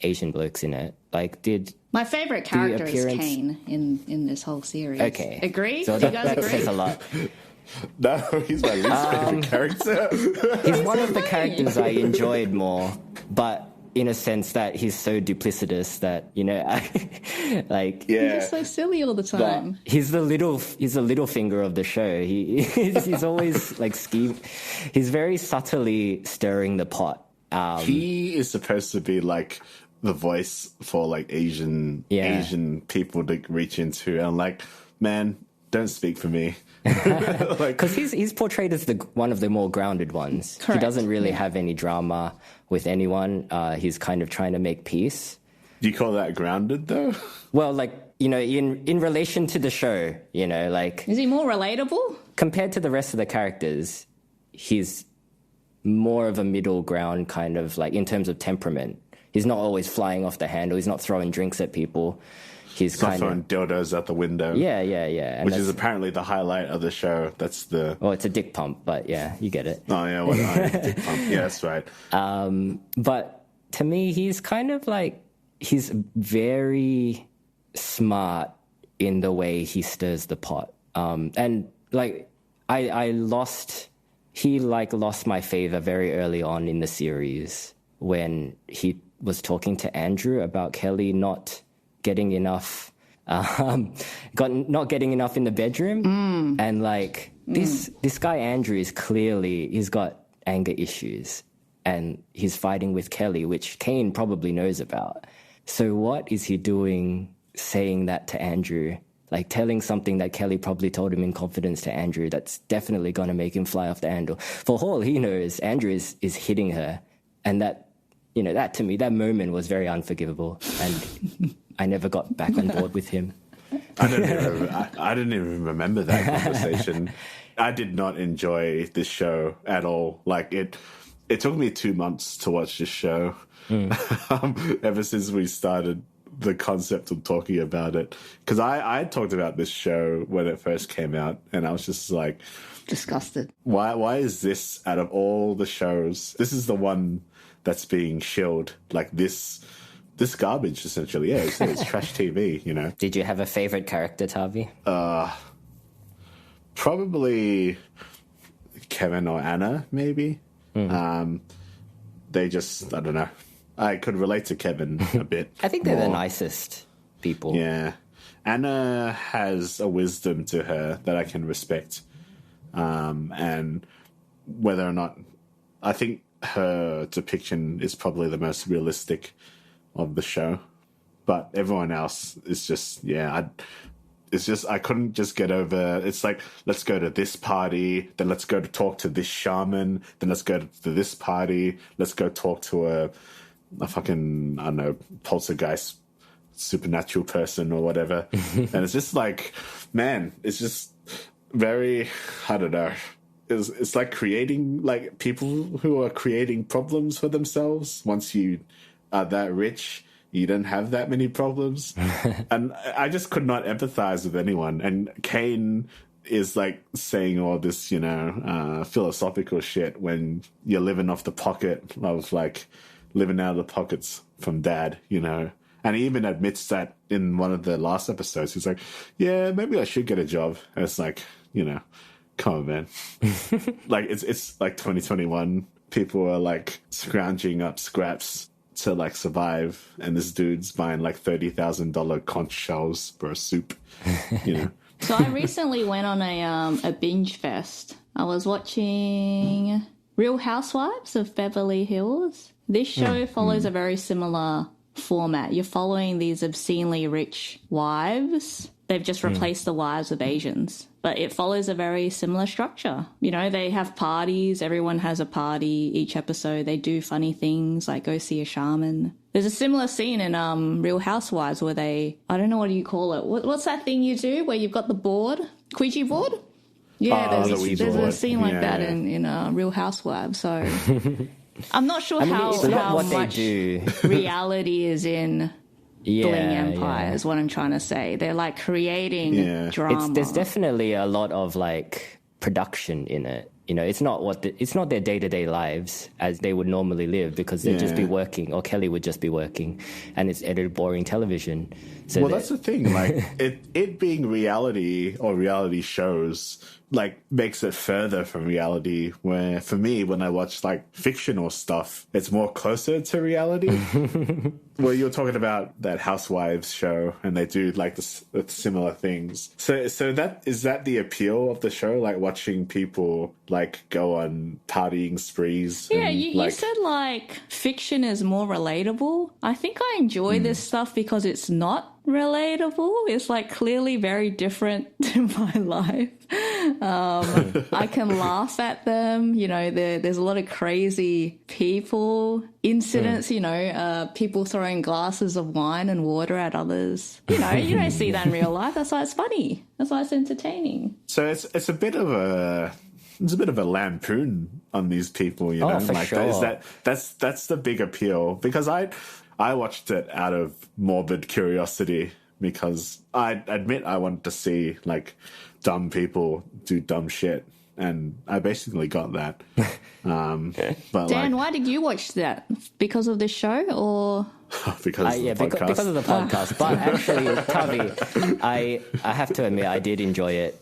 Asian blokes in it. Like, my favorite character is Kane in this whole series. Okay, agree? So Do you guys that agree? says a lot. No, he's my least favorite character. He's one of the characters I enjoyed more, but in a sense that he's so duplicitous that, you know, like... Yeah. He's so silly all the time. He's the little finger of the show. He's always like he's very subtly stirring the pot. He is supposed to be like the voice for like Asian people to reach into. And like, man, don't speak for me. Because he's portrayed as one of the more grounded ones. Correct. He doesn't really have any drama with anyone. He's kind of trying to make peace. Do you call that grounded though? Well, like, you know, in relation to the show, you know, like... Is he more relatable? Compared to the rest of the characters, he's more of a middle ground kind of, like, in terms of temperament. He's not always flying off the handle. He's not throwing drinks at people. He's not throwing dildos out the window. Yeah. And which is apparently the highlight of the show. That's the... Oh, it's a dick pump, but yeah, you get it. Oh, yeah, dick pump. Yeah, that's right. But to me, he's kind of like... He's very smart in the way he stirs the pot. And, like, he lost my favor very early on in the series when he was talking to Andrew about Kelly not getting enough, not getting enough in the bedroom. And like this guy Andrew he's got anger issues and he's fighting with Kelly, which Kane probably knows about. So what is he doing saying that to Andrew? Like telling something that Kelly probably told him in confidence to Andrew that's definitely going to make him fly off the handle. For all he knows, Andrew is hitting her. And that, you know, that to me, that moment was very unforgivable. And I never got back on board with him. I didn't even remember that conversation. I did not enjoy this show at all. Like it took me 2 months to watch this show. Ever since we started the concept of talking about it. Because I talked about this show when it first came out, and I was just like... Disgusted. Why is this, out of all the shows, this is the one that's being shilled? Like this garbage, essentially. Yeah, it's trash TV, you know. Did you have a favorite character, Tavi? Probably Kevin or Anna, maybe. They just, I don't know. I could relate to Kevin a bit. I think they're the nicest people. Yeah. Anna has a wisdom to her that I can respect. And whether or not... I think her depiction is probably the most realistic of the show. But everyone else is just... Yeah, I couldn't just get over... It's like, let's go to this party, then let's go to talk to this shaman, then let's go to this party, let's go talk to a fucking, I don't know, poltergeist supernatural person or whatever. And it's just like, man, it's just very, I don't know. It's like creating, like people who are creating problems for themselves once you are that rich you don't have that many problems. And I just could not empathize with anyone. And Kane is like saying all this, philosophical shit when you're living off the pocket of like living out of the pockets from dad, And he even admits that in one of the last episodes. He's like, yeah, maybe I should get a job. And it's like, come on, man. Like, it's like 2021. People are like scrounging up scraps to like survive. And this dude's buying like $30,000 conch shells for a soup, So I recently went on a binge fest. I was watching Real Housewives of Beverly Hills. This show follows a very similar format. You're following these obscenely rich wives. They've just replaced the wives of Asians. But it follows a very similar structure. They have parties. Everyone has a party each episode. They do funny things like go see a shaman. There's a similar scene in Real Housewives where I don't know, what do you call it? What's that thing you do where you've got the board? Ouija board? Yeah, there's a scene like that in Real Housewives. So I'm not sure how much reality is in Bling Empire is what I'm trying to say. They're like creating drama. There's definitely a lot of like production in it. It's not it's not their day-to-day lives as they would normally live, because they'd just be working, or Kelly would just be working, and it's edited boring television. So that's the thing. Like it being reality or reality shows like makes it further from reality, where for me, when I watch like fictional stuff, it's more closer to reality. Well, you're talking about that Housewives show, and they do like the similar things. So that is that the appeal of the show, like watching people like go on partying sprees. Yeah, you said like fiction is more relatable. I think I enjoy this stuff because it's not relatable. It's like clearly very different to my life. I can laugh at them. There's a lot of crazy people, incidents, people throwing glasses of wine and water at others. You don't see that in real life. That's why it's funny. That's why it's entertaining. So it's a bit of a lampoon on these people, For sure. That's the big appeal, because I watched it out of morbid curiosity, because I admit I wanted to see like dumb people do dumb shit, and I basically got that. But Dan, why did you watch that? Because of this show, or because of the podcast? Because of the podcast. But actually, Tavi, I have to admit I did enjoy it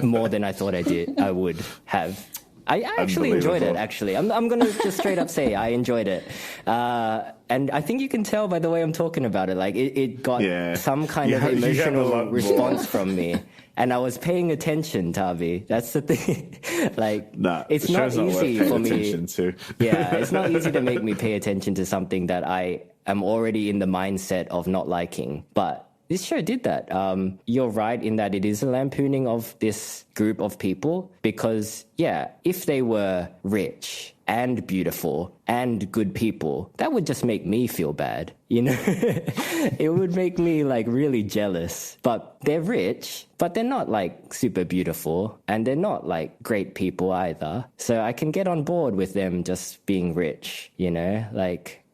more than I thought I would have. I actually enjoyed it, actually. I'm going to just straight up say I enjoyed it. And I think you can tell by the way I'm talking about it. Like, it got some kind of emotional response from me. And I was paying attention, Tavi. That's the thing. It's not easy for me. It's not easy to make me pay attention to something that I am already in the mindset of not liking. But this show did that. You're right in that it is a lampooning of this group of people, because, if they were rich and beautiful and good people, that would just make me feel bad, It would make me, like, really jealous. But they're rich, but they're not, like, super beautiful, and they're not, like, great people either. So I can get on board with them just being rich,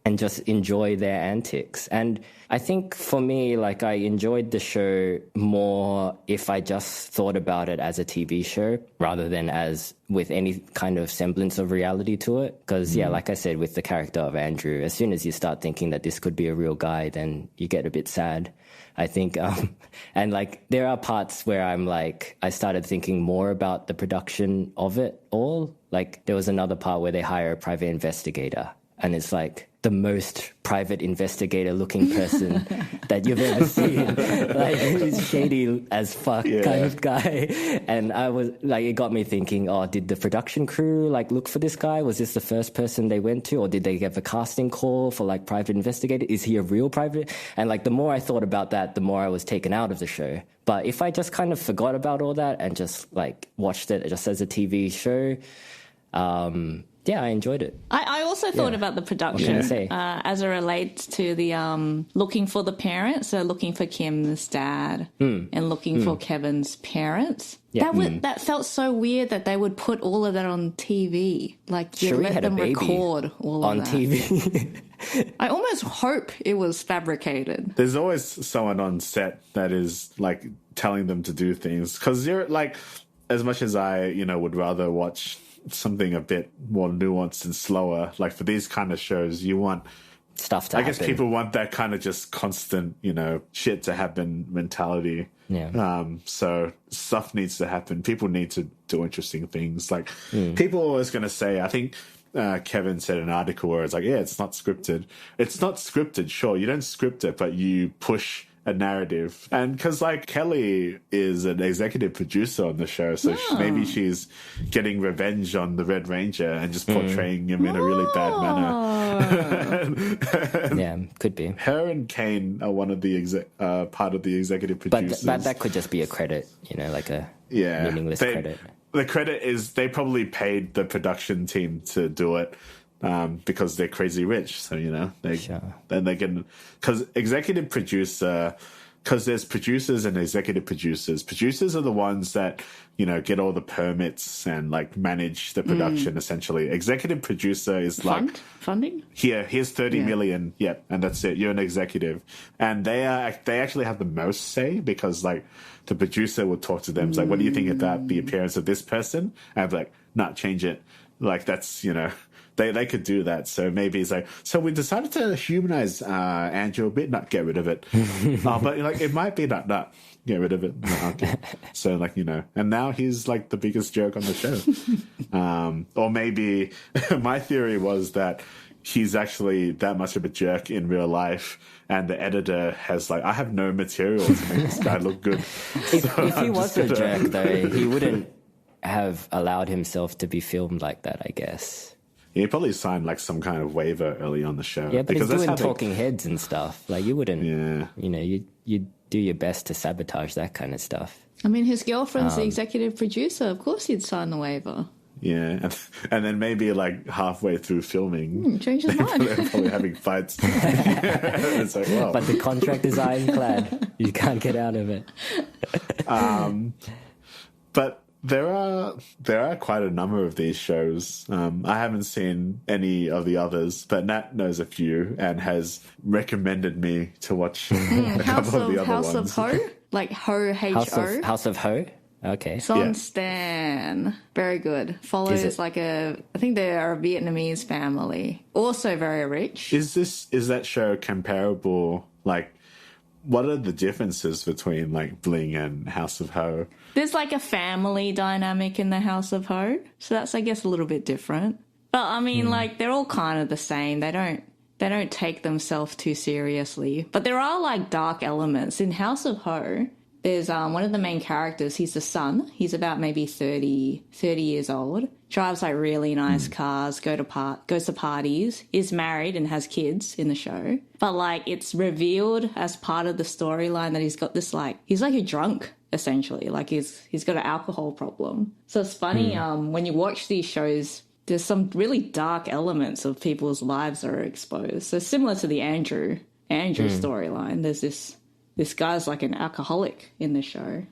and just enjoy their antics. And I think for me, like, I enjoyed the show more if I just thought about it as a TV show rather than as with any kind of semblance of reality to it. Because, like I said, with the character of Andrew, as soon as you start thinking that this could be a real guy, then you get a bit sad, I think. And, like, there are parts where I'm like, I started thinking more about the production of it all. Like, there was another part where they hire a private investigator, and it's like the most private investigator looking person that you've ever seen. Like, he's shady as fuck kind of guy. And I was like, it got me thinking, did the production crew like look for this guy? Was this the first person they went to? Or did they have a casting call for like private investigator? Is he a real private? And like, the more I thought about that, the more I was taken out of the show. But if I just kind of forgot about all that and just like watched it just as a TV show, I enjoyed it. I also thought about the production as it relates to the looking for the parents, so looking for Kim's dad and looking for Kevin's parents. Yeah. That felt so weird that they would put all of that on TV. Like, you let them record all of that. On TV. I almost hope it was fabricated. There's always someone on set that is like telling them to do things, because you're like, as much as I, would rather watch something a bit more nuanced and slower, like for these kind of shows, you want stuff to I happen. guess people want that kind of just constant, shit to happen mentality. Yeah. So stuff needs to happen. People need to do interesting things. Like people are always going to say, I think Kevin said in an article where it's like, yeah, it's not scripted. It's not scripted. Sure, you don't script it, but you push a narrative. And because like Kelly is an executive producer on the show, so maybe she's getting revenge on the Red Ranger and just portraying him in a really bad manner. Yeah, could be. Her and Kane are one of the part of the executive producers. But that could just be a credit, like a meaningless credit. The credit is they probably paid the production team to do it. Because they're crazy rich, so then they can, because executive producer, because there's producers and executive producers. Producers are the ones that get all the permits and like manage the production essentially. Executive producer is funding. Here, here's 30 million, yep, and that's it. You're an executive, and they actually have the most say, because like the producer will talk to them, it's like, what do you think about the appearance of this person? And I'm like, nah, change it. Like that's They could do that. So maybe it's like, so we decided to humanize Andrew a bit, not get rid of it. But like, it might be not get rid of it. No, okay. So like, and now he's like the biggest joke on the show. Or maybe my theory was that he's actually that much of a jerk in real life, and the editor has like, I have no material to make this guy look good. If he was a jerk though, he wouldn't have allowed himself to be filmed like that, I guess. He probably signed like some kind of waiver early on the show. Yeah, but he's doing talking heads and stuff. Like you wouldn't, you'd do your best to sabotage that kind of stuff. I mean, his girlfriend's the executive producer. Of course he'd sign the waiver. Yeah, and then maybe like halfway through filming, change his mind. They're probably having fights. It's like, wow. But the contract is ironclad. You can't get out of it. But there are quite a number of these shows. I haven't seen any of the others, but Nat knows a few and has recommended me to watch a couple of the other House ones. of Ho? Like Ho, H-O? House of Ho? Okay. It's on Stan. Very good. Follows like I think they're a Vietnamese family. Also very rich. Is that show comparable? Like, what are the differences between like Bling and House of Ho? There's like a family dynamic in the House of Ho, so that's I guess a little bit different. But I mean, like they're all kind of the same. They don't take themselves too seriously. But there are like dark elements in House of Ho. There's one of the main characters. He's the son. He's about maybe 30 years old. Drives like really nice cars. Goes to parties. Is married and has kids in the show. But like it's revealed as part of the storyline that he's got this like he's like a drunk essentially. Like he's got an alcohol problem. So it's funny when you watch these shows. There's some really dark elements of people's lives that are exposed. So similar to the Andrew storyline. There's this guy's like an alcoholic in the show.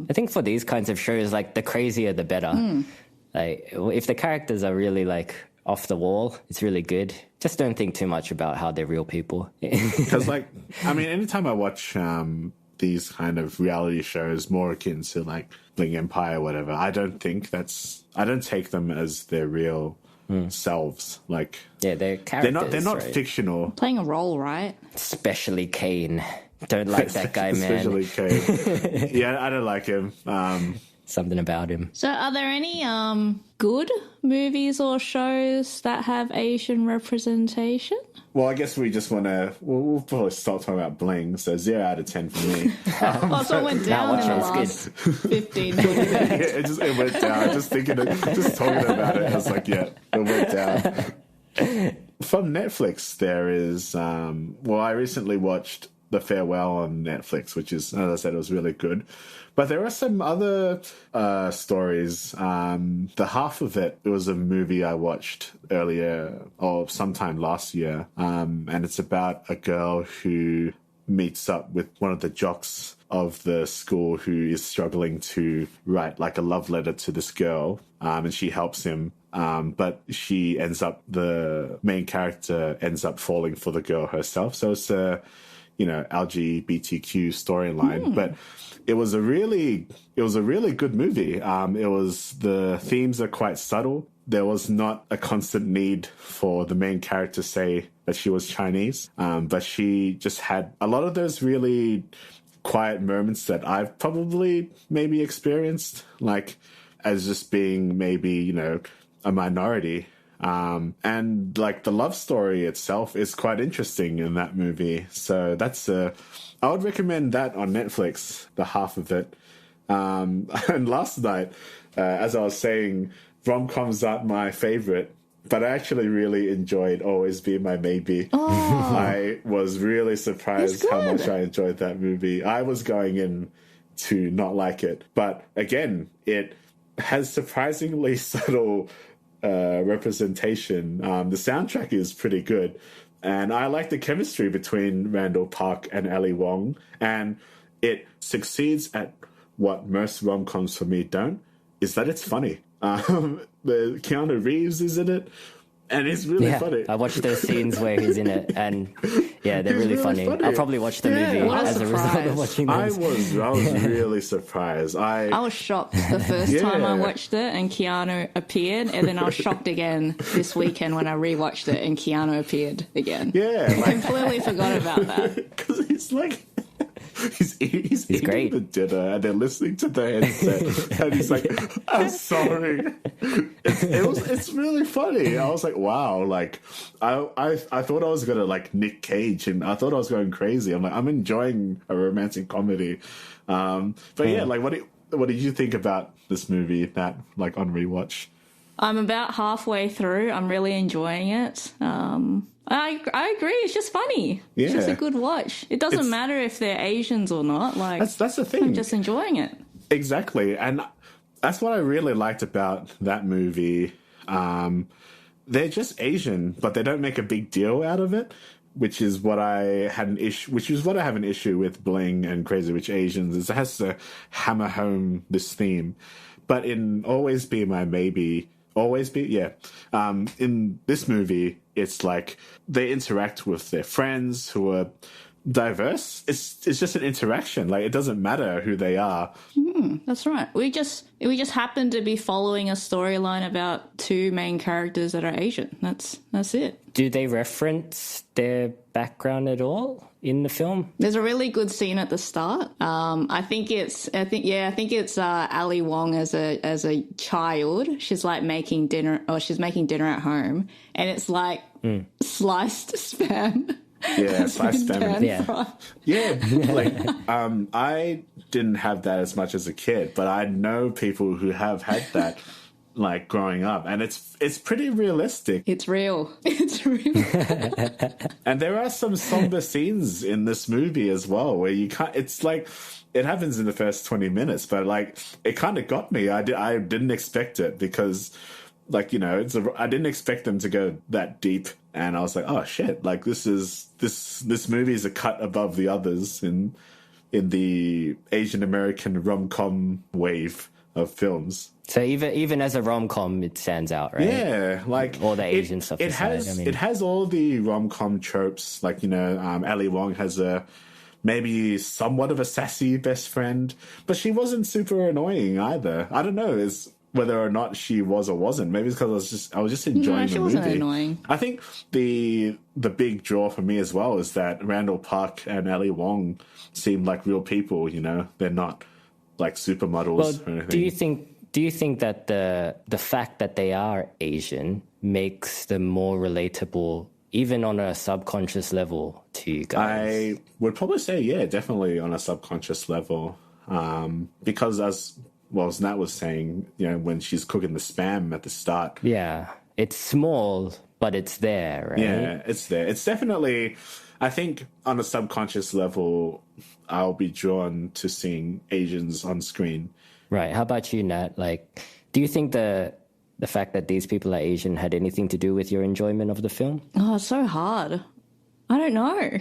I think for these kinds of shows, like the crazier the better. Like if the characters are really like off the wall, it's really good. Just don't think too much about how they're real people. Because like, I mean, anytime I watch these kind of reality shows more akin to like Bling Empire or whatever, I don't take them as their real selves. Like, yeah, they're characters. They're not right? fictional. Playing a role, right? Especially Kane. Don't like that guy, man. Especially Kane. Yeah, I don't like him. Something about him. So are there any good movies or shows that have Asian representation? Well, I guess we just want to... We'll probably stop talking about Bling, so 0 out of 10 for me. So it went down in the last 15 minutes. Yeah, it went down. Just talking about it, I was like, yeah, it went down. From Netflix, there is... I recently watched The Farewell on Netflix, which is, as I said, it was really good. But there are some other stories. The half of it was a movie I watched earlier or sometime last year. And it's about a girl who meets up with one of the jocks of the school who is struggling to write like a love letter to this girl. And she helps him but the main character ends up falling for the girl herself. So it's a, LGBTQ storyline, but it was a really good movie. The themes are quite subtle. There was not a constant need for the main character to say that she was Chinese, but she just had a lot of those really quiet moments that I've probably maybe experienced, like as just being maybe, a minority. And like the love story itself is quite interesting in that movie. So I would recommend that on Netflix, the half of it. And last night, as I was saying, rom-coms aren't my favorite, but I actually really enjoyed Always Be My Maybe. Oh. I was really surprised how much I enjoyed that movie. I was going in to not like it. But again, it has surprisingly subtle representation. The soundtrack is pretty good. And I like the chemistry between Randall Park and Ali Wong. And it succeeds at what most rom-coms for me don't, is that it's funny. The Keanu Reeves is in it, and it's really funny. I watched those scenes where he's in it, and they're really funny. I'll probably watch the movie as a result of watching those. I was really surprised. I was shocked the first time I watched it and Keanu appeared, and then I was shocked again this weekend when I rewatched it and Keanu appeared again. Yeah, I completely forgot about that. Because he's like... He's eating great. the dinner and they're listening to the headset and he's like, I'm sorry. It's really funny. I was like, wow, like I thought I was gonna like Nick Cage and I thought I was going crazy. I'm like, I'm enjoying a romantic comedy. But like what did you think about this movie, Nat, like on rewatch? I'm about halfway through. I'm really enjoying it. I agree. It's just funny. Yeah. It's just a good watch. It doesn't matter if they're Asians or not. Like that's the thing. I'm just enjoying it. Exactly, and that's what I really liked about that movie. They're just Asian, but they don't make a big deal out of it, which is what I had an issue. Which is what I have an issue with Bling and Crazy Rich Asians. Is it has to hammer home this theme, but in Always Be My Maybe. In this movie, it's like they interact with their friends who are diverse. It's just an interaction. Like it doesn't matter who they are. That's right. We just happen to be following a storyline about two main characters that are Asian. That's it. Do they reference their background at all in the film? There's a really good scene at the start. I think it's Ali Wong as a child. She's like making dinner, or she's making dinner at home, and it's like sliced spam. Yeah, sliced spam. Yeah. Like I didn't have that as much as a kid, but I know people who have had that. Like growing up, and it's pretty realistic. It's real. And there are some somber scenes in this movie as well, where you can't. It's like it happens in the first 20 minutes, but like it kind of got me. I didn't expect it because, like I didn't expect them to go that deep, and I was like, oh shit! Like this movie is a cut above the others in the Asian American rom-com wave of films. So even as a rom-com, it stands out, right? Yeah, like all the Asian stuff. It has all the rom-com tropes. Like Ali Wong has maybe somewhat of a sassy best friend, but she wasn't super annoying either. I don't know whether or not she was or wasn't. Maybe it's because I was just enjoying the movie. She wasn't annoying. I think the big draw for me as well is that Randall Park and Ali Wong seem like real people. They're not like supermodels or anything. Do you think that the fact that they are Asian makes them more relatable, even on a subconscious level, to you guys? I would probably say, yeah, definitely on a subconscious level. Because as Nat was saying, when she's cooking the spam at the start. Yeah, it's small, but it's there, right? Yeah, it's there. It's definitely, I think on a subconscious level, I'll be drawn to seeing Asians on screen. Right. How about you, Nat? Like, do you think the fact that these people are Asian had anything to do with your enjoyment of the film? Oh, it's so hard. I don't know.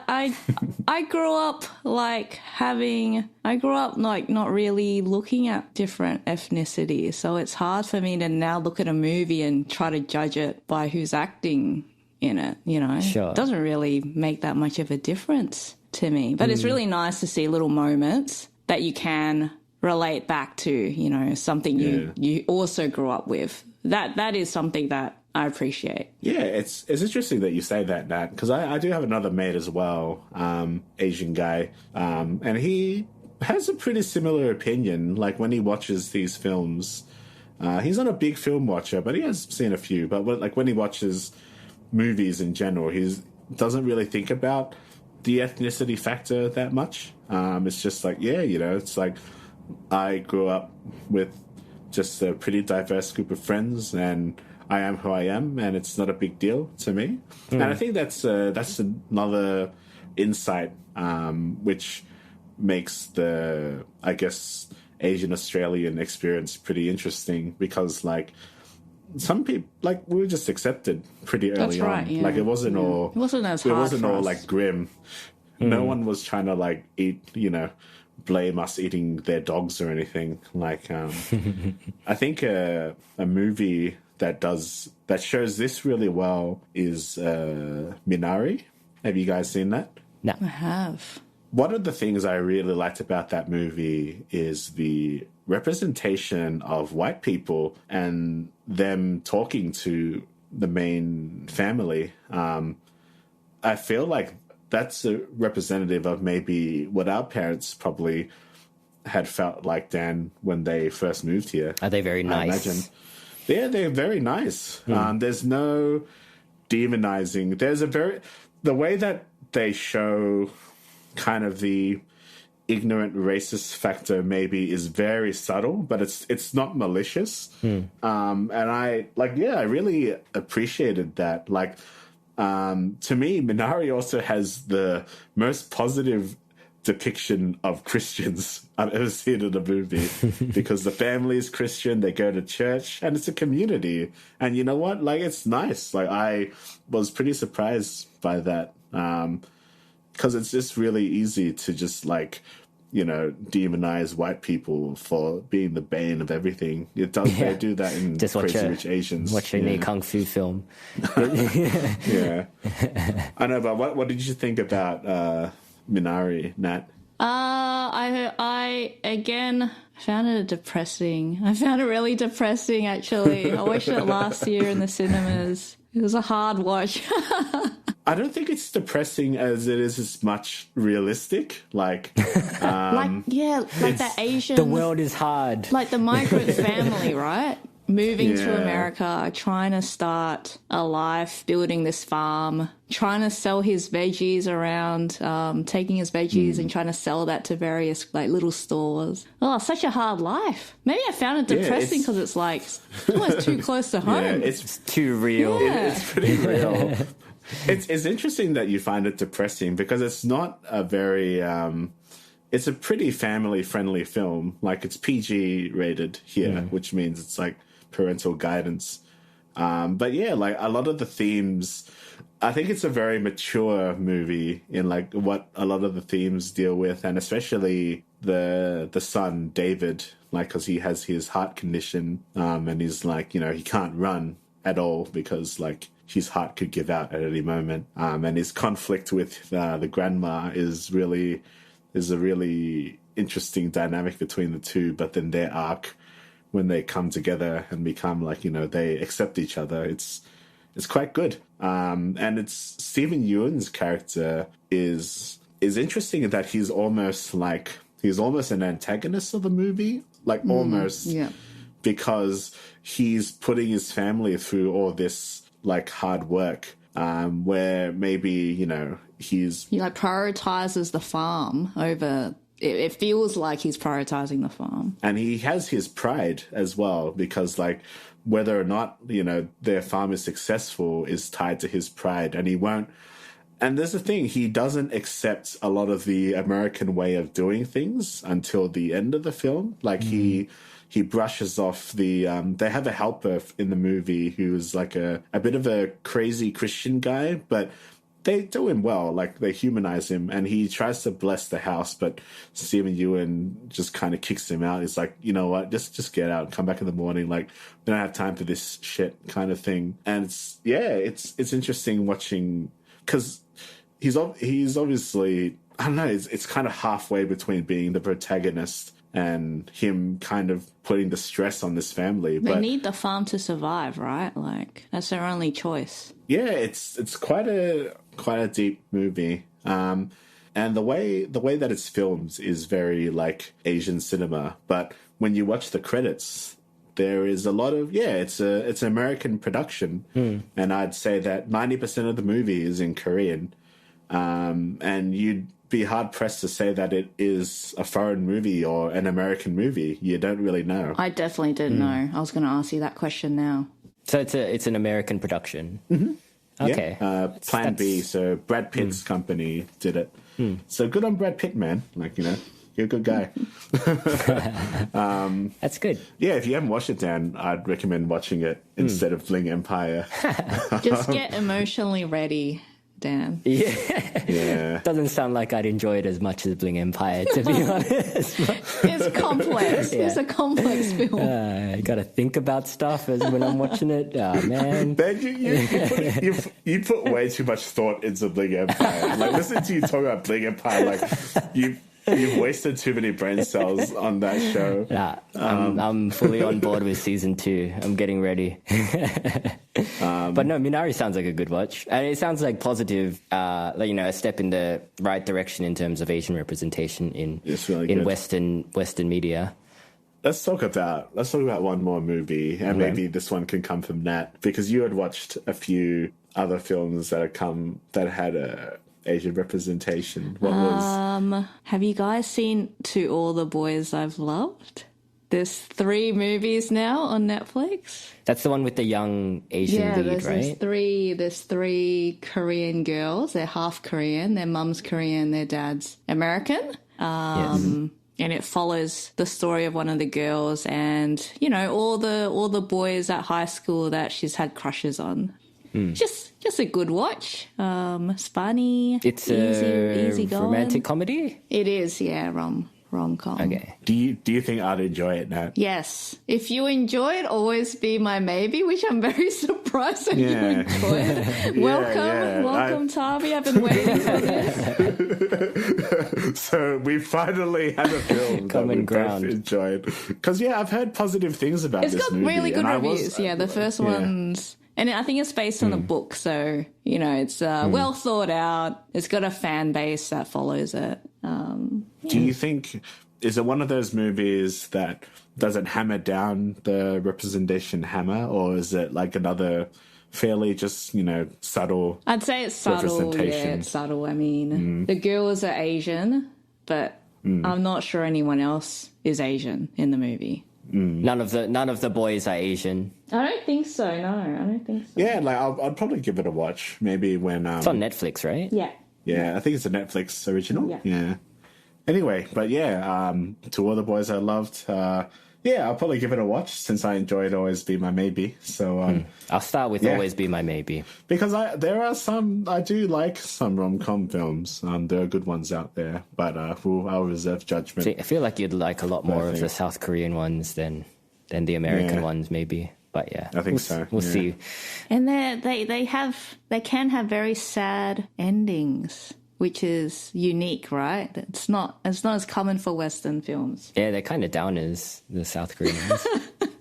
I grew up not really looking at different ethnicities, so it's hard for me to now look at a movie and try to judge it by who's acting in it, you know. Sure. It doesn't really make that much of a difference to me, but it's really nice to see little moments that you can relate back to, you know, something you also grew up with. That is something that I appreciate. Yeah, it's interesting that you say that, Nat, because I do have another mate as well, Asian guy, and he has a pretty similar opinion. Like when he watches these films, he's not a big film watcher, but he has seen a few. But when he watches movies in general, he doesn't really think about the ethnicity factor that much. It's just like, yeah, you know, it's like I grew up with just a pretty diverse group of friends, and I am who I am, and it's not a big deal to me. And I think that's another insight which makes the, I guess, Asian Australian experience pretty interesting, because like some people, like, we were just accepted pretty early on. Yeah. Like it wasn't all like grim. No one was trying to like blame us eating their dogs or anything. Like I think a movie that shows this really well is Minari. Have you guys seen that? No. I have. One of the things I really liked about that movie is the representation of white people and them talking to the main family. I feel like that's a representative of maybe what our parents probably had felt like, Dan, when they first moved here. Are they very nice? I imagine. Yeah, they're very nice. There's no demonizing. The way that they show kind of the ignorant racist factor maybe is very subtle, but it's not malicious. And I really appreciated that. Like, to me, Minari also has the most positive depiction of Christians I've ever seen in a movie, because the family is Christian, they go to church, and it's a community. And you know what? Like, it's nice. Like, I was pretty surprised by that, because it's just really easy to just like, you know, demonize white people for being the bane of everything. It does. Yeah. They do that in just Crazy Rich Asians. Watch a new kung fu film. Yeah, I know. But what did you think about Minari, Nat? I again found it depressing. I found it really depressing, actually. I watched it last year in the cinemas. It was a hard watch. I don't think it's depressing as it is as much realistic. Like, the Asians. The world is hard. Like the migrant family, right? Moving to America, trying to start a life, building this farm, trying to sell his veggies around, taking his veggies and trying to sell that to various like little stores. Oh, such a hard life. Maybe I found it depressing because it's like almost too close to home. Yeah, it's too real. Yeah. It's pretty real. It's interesting that you find it depressing, because it's not a very... it's a pretty family-friendly film. Like, it's PG rated here, which means it's like parental guidance. But yeah, like a lot of the themes, I think it's a very mature movie in like what a lot of the themes deal with, and especially the son, David, like, because he has his heart condition, and he's like, you know, he can't run at all because like his heart could give out at any moment. And his conflict with the grandma is a really interesting dynamic between the two, but then their arc when they come together and become like, you know, they accept each other. It's quite good. And it's Stephen Ewan's character is interesting in that he's almost an antagonist of the movie, like almost, because he's putting his family through all this like hard work, where maybe, you know, he like prioritizes the farm over. It feels like he's prioritizing the farm. And he has his pride as well, because like whether or not, you know, their farm is successful is tied to his pride, and he won't. And there's the thing, he doesn't accept a lot of the American way of doing things until the end of the film. Like he brushes off the, they have a helper in the movie who's like a bit of a crazy Christian guy, but they do him well. Like, they humanize him, and he tries to bless the house, but Stephen Ewan just kind of kicks him out. He's like, you know what, just get out, come back in the morning. Like, we don't have time for this shit kind of thing. And it's interesting watching, because he's obviously, I don't know, it's kind of halfway between being the protagonist and him kind of putting the stress on this family. They need the farm to survive, right? Like, that's their only choice. Yeah, it's quite a deep movie. And the way that it's filmed is very like Asian cinema. But when you watch the credits, there is a lot of it's an American production, and I'd say that 90% of the movie is in Korean. And you'd be hard pressed to say that it is a foreign movie or an American movie. You don't really know. I definitely didn't know. I was going to ask you that question now. So it's an American production. Mm-hmm. Okay. Yeah. Plan B. So Brad Pitt's company did it. So good on Brad Pitt, man. Like, you know, you're a good guy. That's good. Yeah, if you haven't watched it, Dan, I'd recommend watching it instead of Bling Empire. Just get emotionally ready, Dan. Yeah. Doesn't sound like I'd enjoy it as much as Bling Empire, to be honest. It's complex. It's a complex film. You got to think about stuff when I'm watching it. Oh, man. Ben, you put way too much thought into Bling Empire. Like, listen to you talk about Bling Empire, like, you've wasted too many brain cells on that show. I'm fully on board with season 2. I'm getting ready. But no, Minari sounds like a good watch. And it sounds like positive, a step in the right direction in terms of Asian representation in Western media. Let's talk about one more movie, and maybe this one can come from Nat, because you had watched a few other films that had a Asian representation. What was? Have you guys seen To All the Boys I've Loved? There's 3 movies now on Netflix. That's the one with the young Asian lead, right? There's 3 Korean girls. They're half Korean. Their mum's Korean, their dad's American. Yes. And it follows the story of one of the girls and, you know, all the boys at high school that she's had crushes on. Just a good watch. It's funny. It's easy going. Romantic comedy? It is, yeah, rom-com. Okay. Do you think I'd enjoy it, Nat? Yes. If you enjoy it, always be my maybe, which I'm very surprised that you enjoy it. Welcome, Tavi. I've been waiting for this. So we finally have a film that we both enjoyed. Because, I've heard positive things about this movie. It's got really good reviews. The first one's... And I think it's based on a book, so, you know, it's well thought out. It's got a fan base that follows it. Do you think, is it one of those movies that doesn't hammer down the representation hammer, or is it like another fairly just, you know, subtle I'd say it's subtle, it's subtle. I mean, the girls are Asian, but I'm not sure anyone else is Asian in the movie. None of the boys are Asian. I don't think so. No, I don't think so. Yeah, like I'd probably give it a watch. Maybe when it's on Netflix, right? Yeah. Yeah, I think it's a Netflix original. Yeah. Anyway, but To All the Boys I Loved. I'll probably give it a watch since I enjoyed Always Be My Maybe. So I'll start with Always Be My Maybe, because I do like some rom-com films. There are good ones out there, but I'll reserve judgment. See, I feel like you'd like a lot more of the South Korean ones than the American ones, maybe. But I think so. We'll see. And they can have very sad endings, which is unique, right? It's not as common for Western films. Yeah, they're kind of downers, the South Koreans.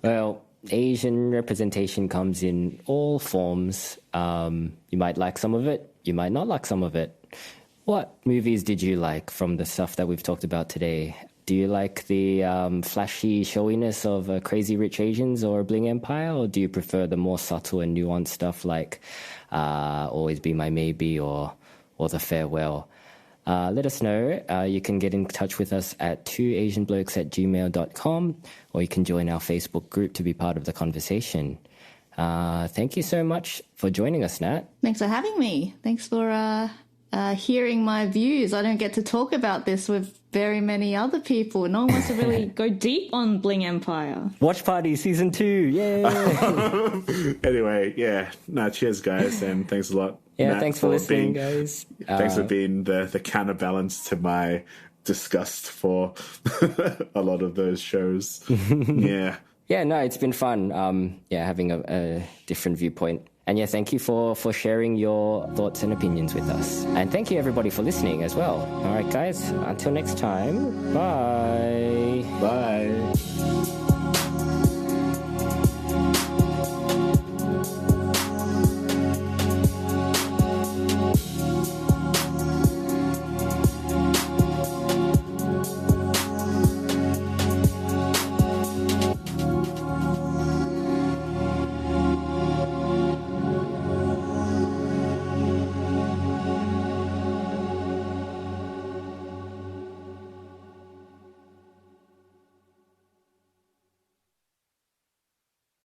Well, Asian representation comes in all forms. You might like some of it, you might not like some of it. What movies did you like from the stuff that we've talked about today? Do you like the flashy showiness of Crazy Rich Asians or Bling Empire, or do you prefer the more subtle and nuanced stuff like Always Be My Maybe or The Farewell? Let us know. You can get in touch with us at 2asianblokes@gmail.com, or you can join our Facebook group to be part of the conversation. Thank you so much for joining us, Nat. Thanks for having me. Thanks for hearing my views. I don't get to talk about this with very many other people. No one wants to really go deep on Bling Empire. Watch Party Season 2, yay! Anyway, cheers, guys, and thanks a lot. Yeah, Matt, thanks for listening, guys. Thanks for being the counterbalance to my disgust for a lot of those shows. Yeah. Yeah, no, it's been fun. Having a different viewpoint. And yeah, thank you for sharing your thoughts and opinions with us. And thank you everybody for listening as well. All right, guys, until next time, bye. Bye.